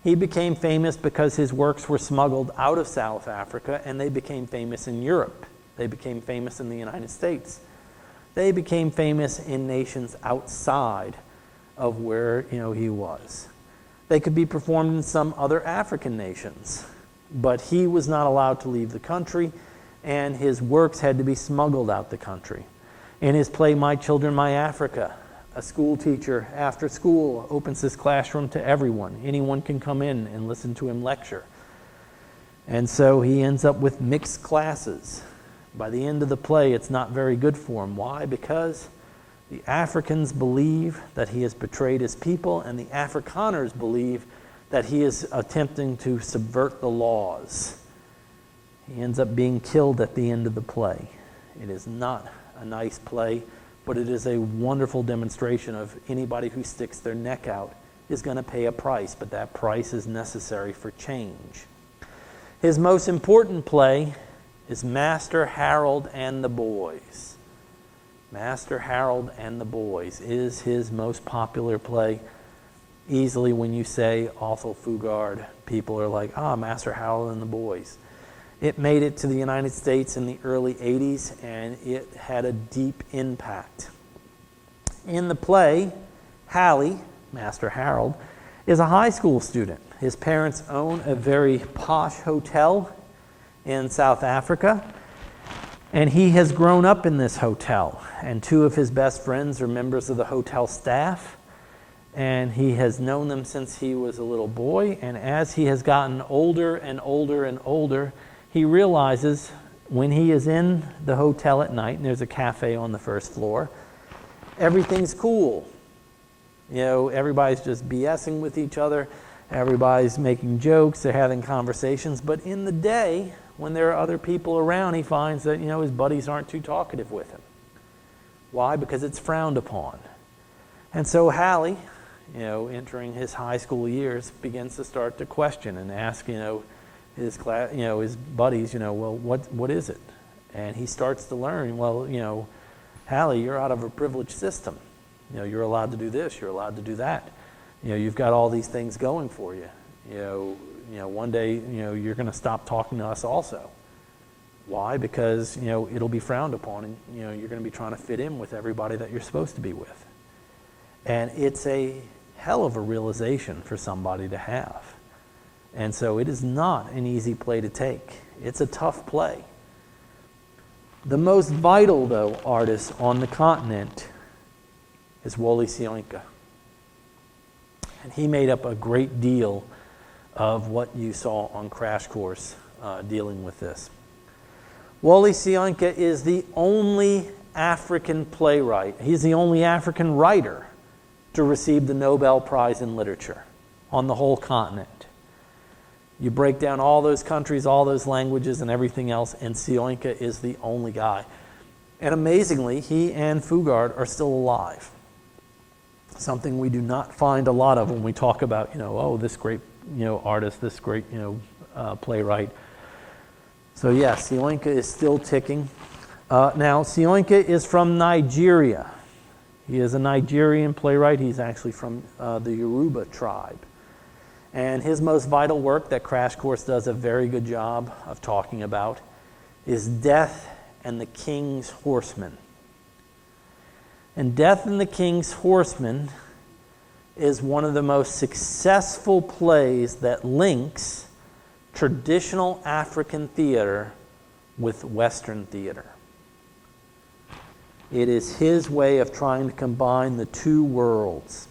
He became famous because his works were smuggled out of South Africa, and they became famous in Europe. They became famous in the United States. They became famous in nations outside of where he was. They could be performed in some other African nations, but he was not allowed to leave the country, and his works had to be smuggled out the country. In his play, My Children, My Africa, a school teacher after school opens his classroom to everyone. Anyone can come in and listen to him lecture. And so he ends up with mixed classes. By the end of the play, it's not very good for him. Why? Because the Africans believe that he has betrayed his people, and the Afrikaners believe that he is attempting to subvert the laws. He ends up being killed at the end of the play. It is not a nice play, but it is a wonderful demonstration of anybody who sticks their neck out is going to pay a price, but that price is necessary for change. His most important play is Master Harold and the Boys. Master Harold and the Boys is his most popular play. Easily when you say Othel Fugard, people are like, Master Harold and the Boys. It made it to the United States in the early 80s, and it had a deep impact. In the play, Hallie, Master Harold, is a high school student. His parents own a very posh hotel in South Africa, and he has grown up in this hotel. And two of his best friends are members of the hotel staff, and he has known them since he was a little boy. And as he has gotten older and older and older, he realizes when he is in the hotel at night, and there's a cafe on the first floor, everything's cool. Everybody's just BSing with each other. Everybody's making jokes. They're having conversations. But in the day, when there are other people around, he finds that, his buddies aren't too talkative with him. Why? Because it's frowned upon. And so Hallie, entering his high school years, begins to start to question and ask, his class, his buddies, well, what is it? And he starts to learn, well, Hallie, you're out of a privileged system. You're allowed to do this, you're allowed to do that. You've got all these things going for you. One day, you're going to stop talking to us also. Why? Because, it'll be frowned upon, and, you're going to be trying to fit in with everybody that you're supposed to be with. And it's a hell of a realization for somebody to have. And so it is not an easy play to take. It's a tough play. The most vital, though, artist on the continent is Wole Soyinka. And he made up a great deal of what you saw on Crash Course dealing with this. Wole Soyinka is the only African playwright. He's the only African writer to receive the Nobel Prize in Literature on the whole continent. You break down all those countries, all those languages, and everything else, and Soyinka is the only guy. And amazingly, he and Fugard are still alive. Something we do not find a lot of when we talk about, this great, artist, this great, playwright. So yes, Soyinka is still ticking. Now, Soyinka is from Nigeria. He is a Nigerian playwright. He's actually from the Yoruba tribe. And his most vital work that Crash Course does a very good job of talking about is Death and the King's Horseman. And Death and the King's Horseman is one of the most successful plays that links traditional African theater with Western theater. It is his way of trying to combine the two worlds.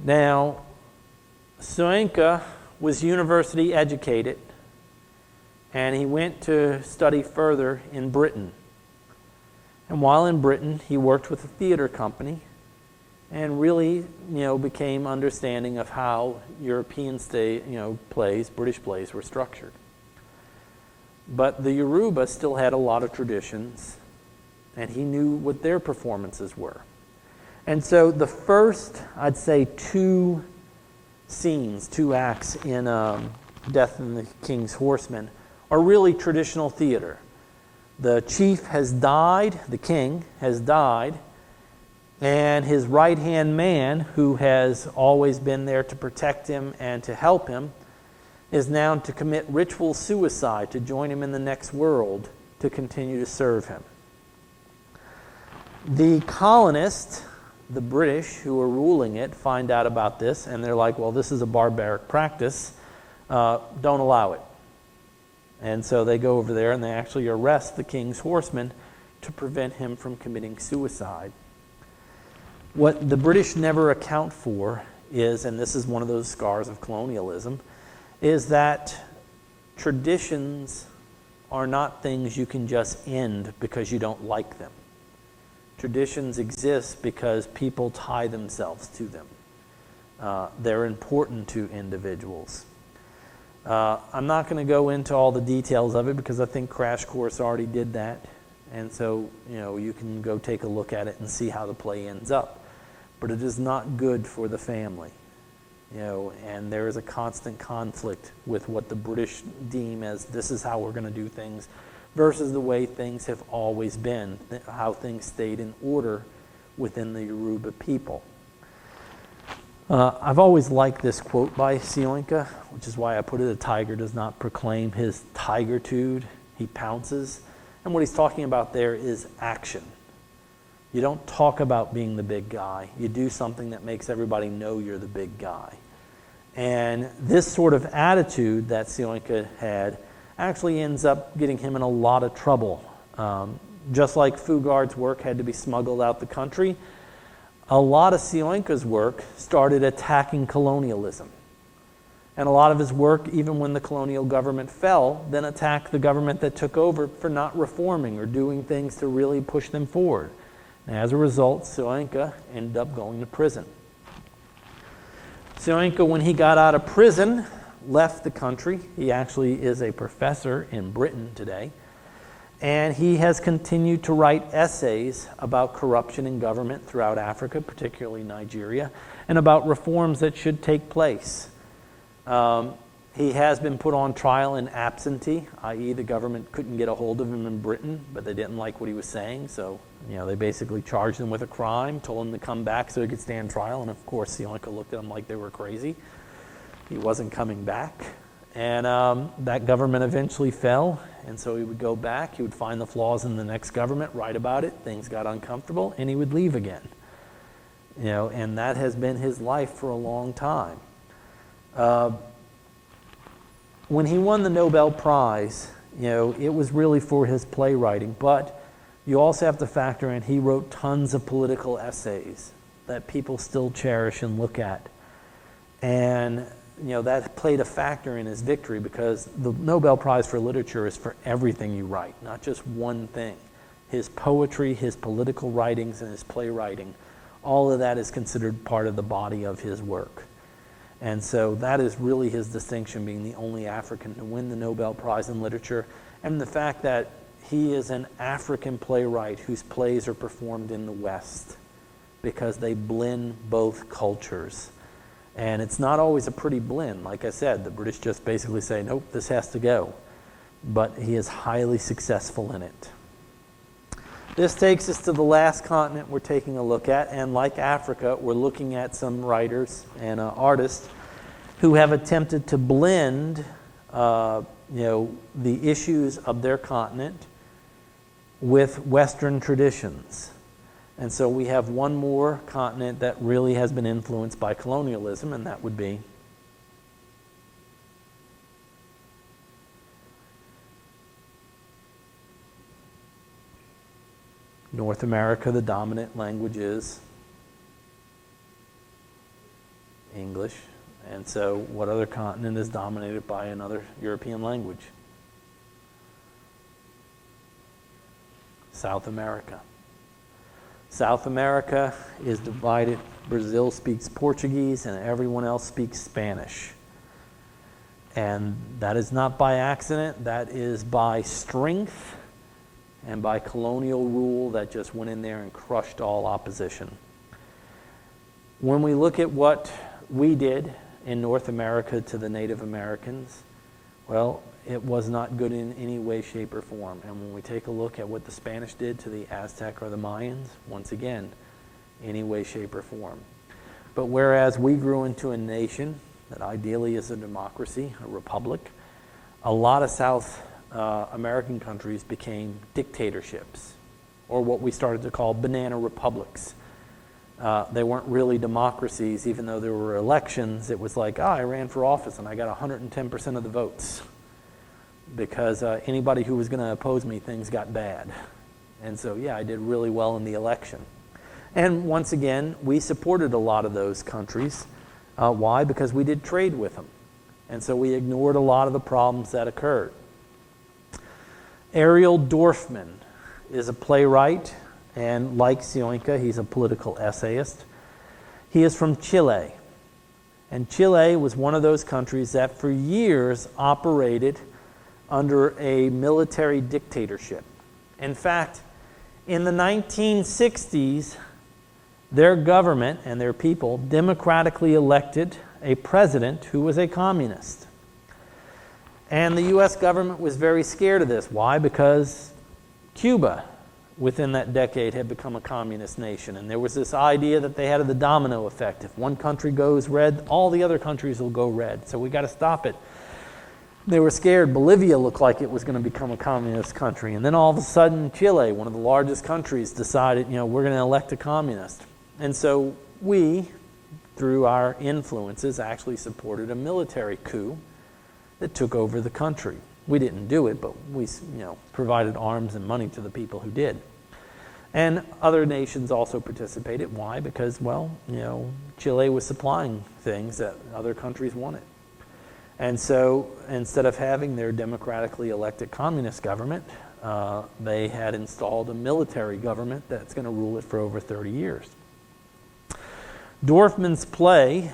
Now, Soyinka was university educated, and he went to study further in Britain. And while in Britain, he worked with a theater company and really, became understanding of how European plays, British plays, were structured. But the Yoruba still had a lot of traditions, and he knew what their performances were. And so the first, I'd say, two acts in Death and the King's Horseman are really traditional theater. The chief has died, the king has died, and his right-hand man, who has always been there to protect him and to help him, is now to commit ritual suicide to join him in the next world to continue to serve him. The colonists, the British who are ruling it, find out about this, and they're like, well, this is a barbaric practice. Don't allow it. And so they go over there and they actually arrest the king's horseman to prevent him from committing suicide. What the British never account for is, and this is one of those scars of colonialism, is that traditions are not things you can just end because you don't like them. Traditions exist because people tie themselves to them. They're important to individuals. I'm not going to go into all the details of it because I think Crash Course already did that. And so, you can go take a look at it and see how the play ends up. But it is not good for the family. And there is a constant conflict with what the British deem as this is how we're going to do things versus the way things have always been, how things stayed in order within the Yoruba people. I've always liked this quote by Selenka, which is why I put it, a tiger does not proclaim his tigertude, he pounces. And what he's talking about there is action. You don't talk about being the big guy. You do something that makes everybody know you're the big guy. And this sort of attitude that Selenka had actually ends up getting him in a lot of trouble. Just like Fugard's work had to be smuggled out the country, a lot of Selenka's work started attacking colonialism. And a lot of his work, even when the colonial government fell, then attacked the government that took over for not reforming or doing things to really push them forward. And as a result, Selenka ended up going to prison. Selenka, when he got out of prison, left the country. He actually is a professor in Britain today. And he has continued to write essays about corruption in government throughout Africa, particularly Nigeria, and about reforms that should take place. He has been put on trial in absentee, i.e. the government couldn't get a hold of him in Britain, but they didn't like what he was saying, so they basically charged him with a crime, told him to come back so he could stand trial, and of course Selenka looked at him like they were crazy. He wasn't coming back. And that government eventually fell, and so he would go back, he would find the flaws in the next government, write about it, things got uncomfortable, and he would leave again. And that has been his life for a long time. When he won the Nobel Prize, it was really for his playwriting, but you also have to factor in he wrote tons of political essays that people still cherish and look at. And that played a factor in his victory because the Nobel Prize for Literature is for everything you write, not just one thing. His poetry, his political writings, and his playwriting, all of that is considered part of the body of his work. And so that is really his distinction, being the only African to win the Nobel Prize in Literature, and the fact that he is an African playwright whose plays are performed in the West because they blend both cultures. And it's not always a pretty blend. Like I said, the British just basically say, nope, this has to go. But he is highly successful in it. This takes us to the last continent we're taking a look at. And like Africa, we're looking at some writers and artists who have attempted to blend the issues of their continent with Western traditions. And so we have one more continent that really has been influenced by colonialism, and that would be North America. The dominant language is English. And so what other continent is dominated by another European language? South America. South America is divided. Brazil speaks Portuguese and everyone else speaks Spanish. And that is not by accident. That is by strength and by colonial rule that just went in there and crushed all opposition. When we look at what we did in North America to the Native Americans, well, it was not good in any way, shape, or form. And when we take a look at what the Spanish did to the Aztec or the Mayans, once again, any way, shape, or form. But whereas we grew into a nation that ideally is a democracy, a republic, a lot of South American countries became dictatorships, or what we started to call banana republics. They weren't really democracies, even though there were elections. It was like, I ran for office and I got 110% of the votes. Because anybody who was going to oppose me, things got bad. And so, yeah, I did really well in the election. And once again, we supported a lot of those countries. Why? Because we did trade with them. And so we ignored a lot of the problems that occurred. Ariel Dorfman is a playwright, and like Sioinka, he's a political essayist. He is from Chile. And Chile was one of those countries that for years operated under a military dictatorship. In fact, in the 1960s, their government and their people democratically elected a president who was a communist. And the U.S. government was very scared of this. Why? Because Cuba, within that decade, had become a communist nation. And there was this idea that they had the domino effect. If one country goes red, all the other countries will go red. So we got to stop it. They were scared. Bolivia looked like it was going to become a communist country. And then all of a sudden, Chile, one of the largest countries, decided, we're going to elect a communist. And so we, through our influences, actually supported a military coup that took over the country. We didn't do it, but we, provided arms and money to the people who did. And other nations also participated. Why? Because, Chile was supplying things that other countries wanted. And so instead of having their democratically elected communist government, they had installed a military government that's going to rule it for over 30 years. Dorfman's play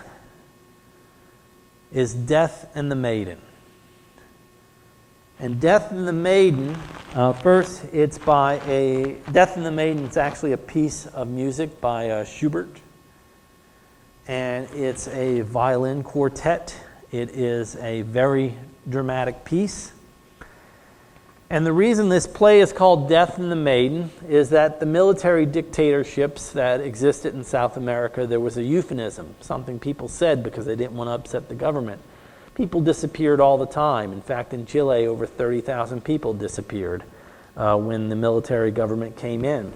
is Death and the Maiden. And Death and the Maiden, first it's Death and the Maiden is actually a piece of music by Schubert. And it's a violin quartet. It is a very dramatic piece. And the reason this play is called Death and the Maiden is that the military dictatorships that existed in South America, there was a euphemism, something people said because they didn't want to upset the government. People disappeared all the time. In fact, in Chile, over 30,000 people disappeared when the military government came in.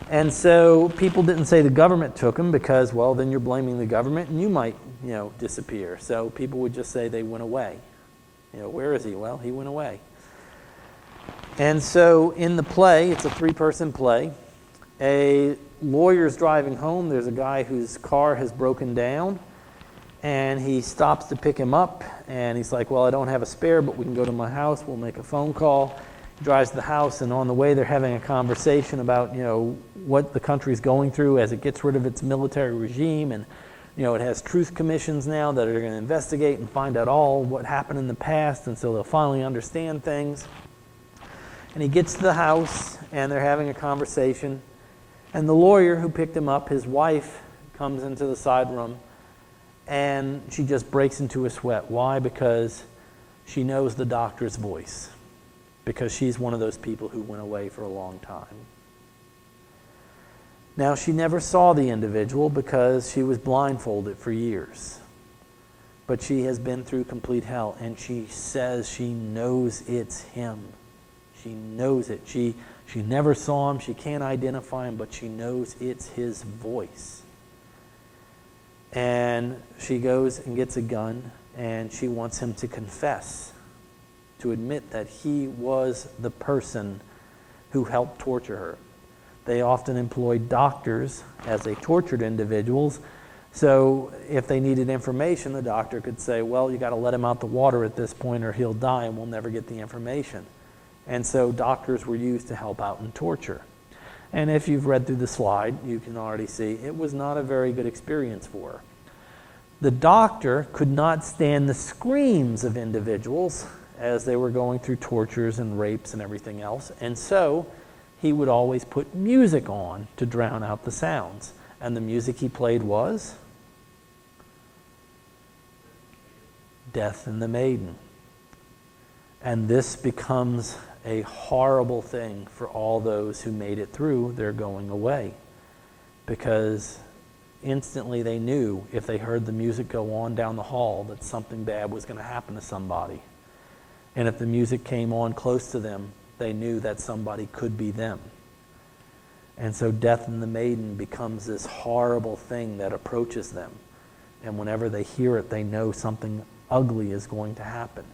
And so people didn't say the government took them because, then you're blaming the government and you might, disappear. So people would just say they went away. Where is he? Well, he went away. And so in the play, it's a 3-person play. A lawyer's driving home. There's a guy whose car has broken down. And he stops to pick him up. And he's like, I don't have a spare, but we can go to my house. We'll make a phone call. He drives to the house, and on the way, they're having a conversation about, what the country's going through as it gets rid of its military regime. And, it has truth commissions now that are going to investigate and find out all what happened in the past. And so they'll finally understand things. And he gets to the house, and they're having a conversation. And the lawyer who picked him up, his wife, comes into the side room, and she just breaks into a sweat. Why? Because she knows the doctor's voice. Because she's one of those people who went away for a long time. Now, she never saw the individual because she was blindfolded for years. But she has been through complete hell, and she says she knows it's him. She knows it. She never saw him. She can't identify him, but she knows it's his voice. And she goes and gets a gun, and she wants him to confess, to admit that he was the person who helped torture her. They often employed doctors as they tortured individuals. So if they needed information, the doctor could say, you got to let him out the water at this point or he'll die and we'll never get the information. And so doctors were used to help out in torture. And if you've read through the slide, you can already see it was not a very good experience for her. The doctor could not stand the screams of individuals as they were going through tortures and rapes and everything else. And so he would always put music on to drown out the sounds. And the music he played was Death and the Maiden. And this becomes a horrible thing for all those who made it through their going away, because instantly they knew if they heard the music go on down the hall that something bad was going to happen to somebody. And if the music came on close to them, they knew that somebody could be them. And so Death and the Maiden becomes this horrible thing that approaches them. And whenever they hear it, they know something ugly is going to happen.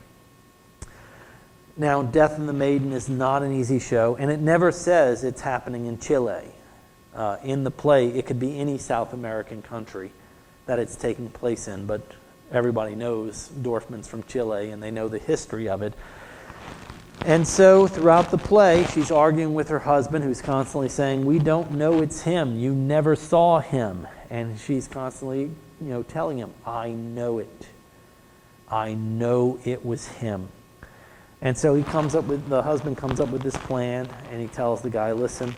Now, Death and the Maiden is not an easy show, and it never says it's happening in Chile. In the play, it could be any South American country that it's taking place in, but everybody knows Dorfman's from Chile, and they know the history of it. And so throughout the play, she's arguing with her husband, who's constantly saying, "We don't know it's him. You never saw him." And she's constantly, telling him, "I know it. I know it was him." And so the husband comes up with this plan, and he tells the guy, "Listen,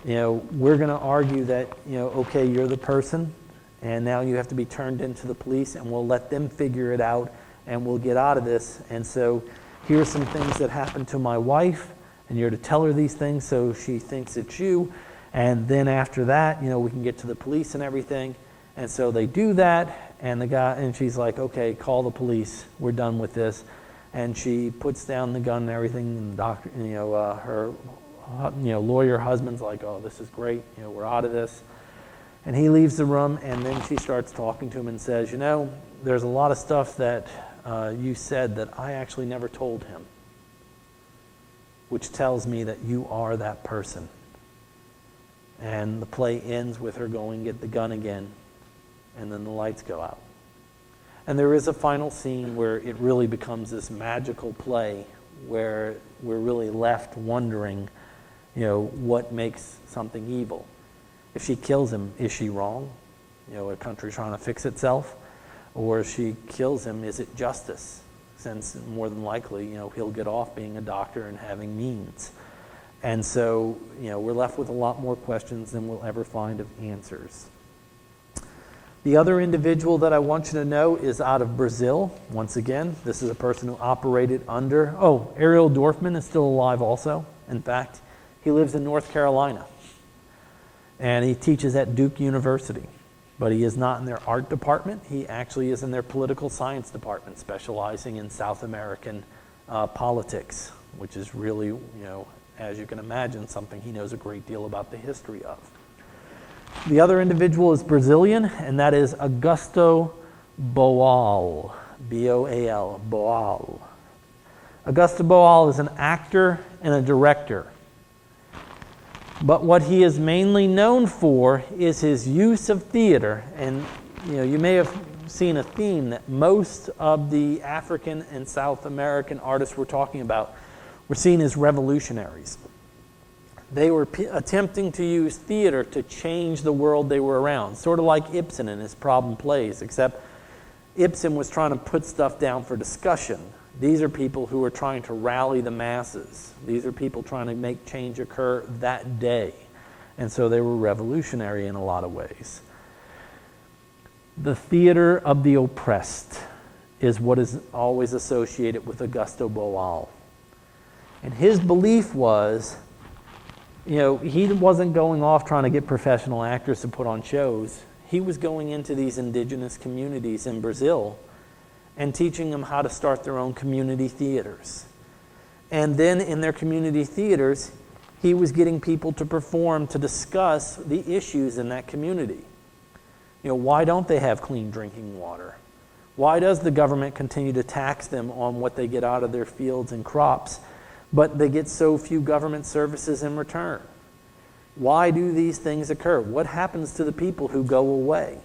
we're going to argue that, okay, you're the person, and now you have to be turned into the police, and we'll let them figure it out, and we'll get out of this. And so here's some things that happened to my wife, and you're to tell her these things so she thinks it's you. And then after that, we can get to the police and everything." And so they do that, and she's like, "Okay, call the police. We're done with this." And she puts down the gun and everything, and the doctor, her lawyer husband's like, "Oh, this is great. We're out of this." And he leaves the room, and then she starts talking to him and says, "There's a lot of stuff that you said that I actually never told him, which tells me that you are that person." And the play ends with her going get the gun again, and then the lights go out. And there is a final scene where it really becomes this magical play where we're really left wondering, what makes something evil. If she kills him, is she wrong? A country trying to fix itself? Or if she kills him, is it justice? Since more than likely, he'll get off being a doctor and having means. And so, we're left with a lot more questions than we'll ever find of answers. The other individual that I want you to know is out of Brazil. Once again, this is a person who operated under... Ariel Dorfman is still alive also. In fact, he lives in North Carolina. And he teaches at Duke University. But he is not in their art department. He actually is in their political science department, specializing in South American politics, which is really, as you can imagine, something he knows a great deal about the history of. The other individual is Brazilian, and that is Augusto Boal, B-O-A-L, Boal. Augusto Boal is an actor and a director. But what he is mainly known for is his use of theater. And you may have seen a theme that most of the African and South American artists we're talking about were seen as revolutionaries. They were attempting to use theater to change the world they were around, sort of like Ibsen in his Problem Plays, except Ibsen was trying to put stuff down for discussion. These are people who are trying to rally the masses. These are people trying to make change occur that day. And so they were revolutionary in a lot of ways. The theater of the oppressed is what is always associated with Augusto Boal. And his belief was, he wasn't going off trying to get professional actors to put on shows. He was going into these indigenous communities in Brazil and teaching them how to start their own community theaters. And then in their community theaters, he was getting people to perform to discuss the issues in that community. Why don't they have clean drinking water? Why does the government continue to tax them on what they get out of their fields and crops, but they get so few government services in return? Why do these things occur? What happens to the people who go away?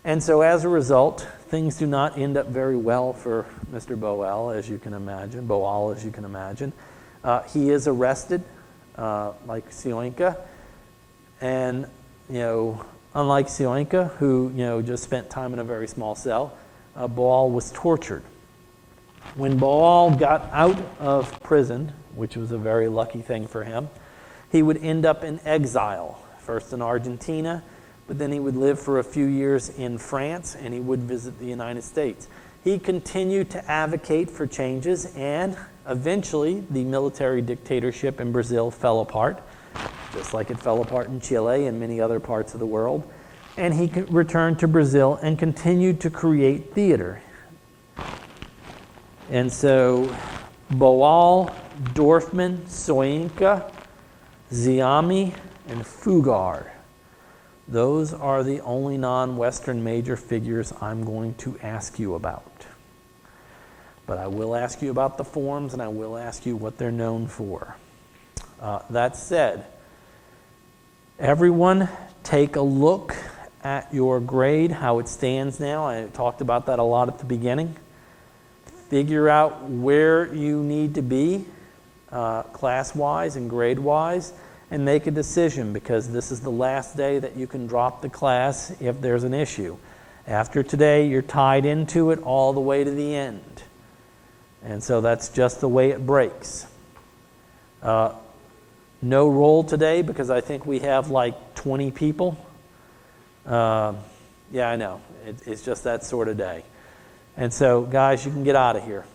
And so as a result, things do not end up very well for Mr. Boal, as you can imagine. He is arrested, like Sioinka. And, unlike Sioinka, who, just spent time in a very small cell, Boal was tortured. When Boal got out of prison, which was a very lucky thing for him, he would end up in exile, first in Argentina, but then he would live for a few years in France, and he would visit the United States. he continued to advocate for changes, and eventually the military dictatorship in Brazil fell apart, just like it fell apart in Chile and many other parts of the world. And he returned to Brazil and continued to create theater. And so Boal, Dorfman, Soyinka, Ziami, and Fugard. Those are the only non-Western major figures I'm going to ask you about. But I will ask you about the forms, and I will ask you what they're known for. That said, everyone take a look at your grade, how it stands now. I talked about that a lot at the beginning. Figure out where you need to be class-wise and grade-wise, and make a decision, because this is the last day that you can drop the class if there's an issue. After today, you're tied into it all the way to the end. And so that's just the way it breaks. No roll today, because I think we have like 20 people. Yeah, I know. It's just that sort of day. And so, guys, you can get out of here.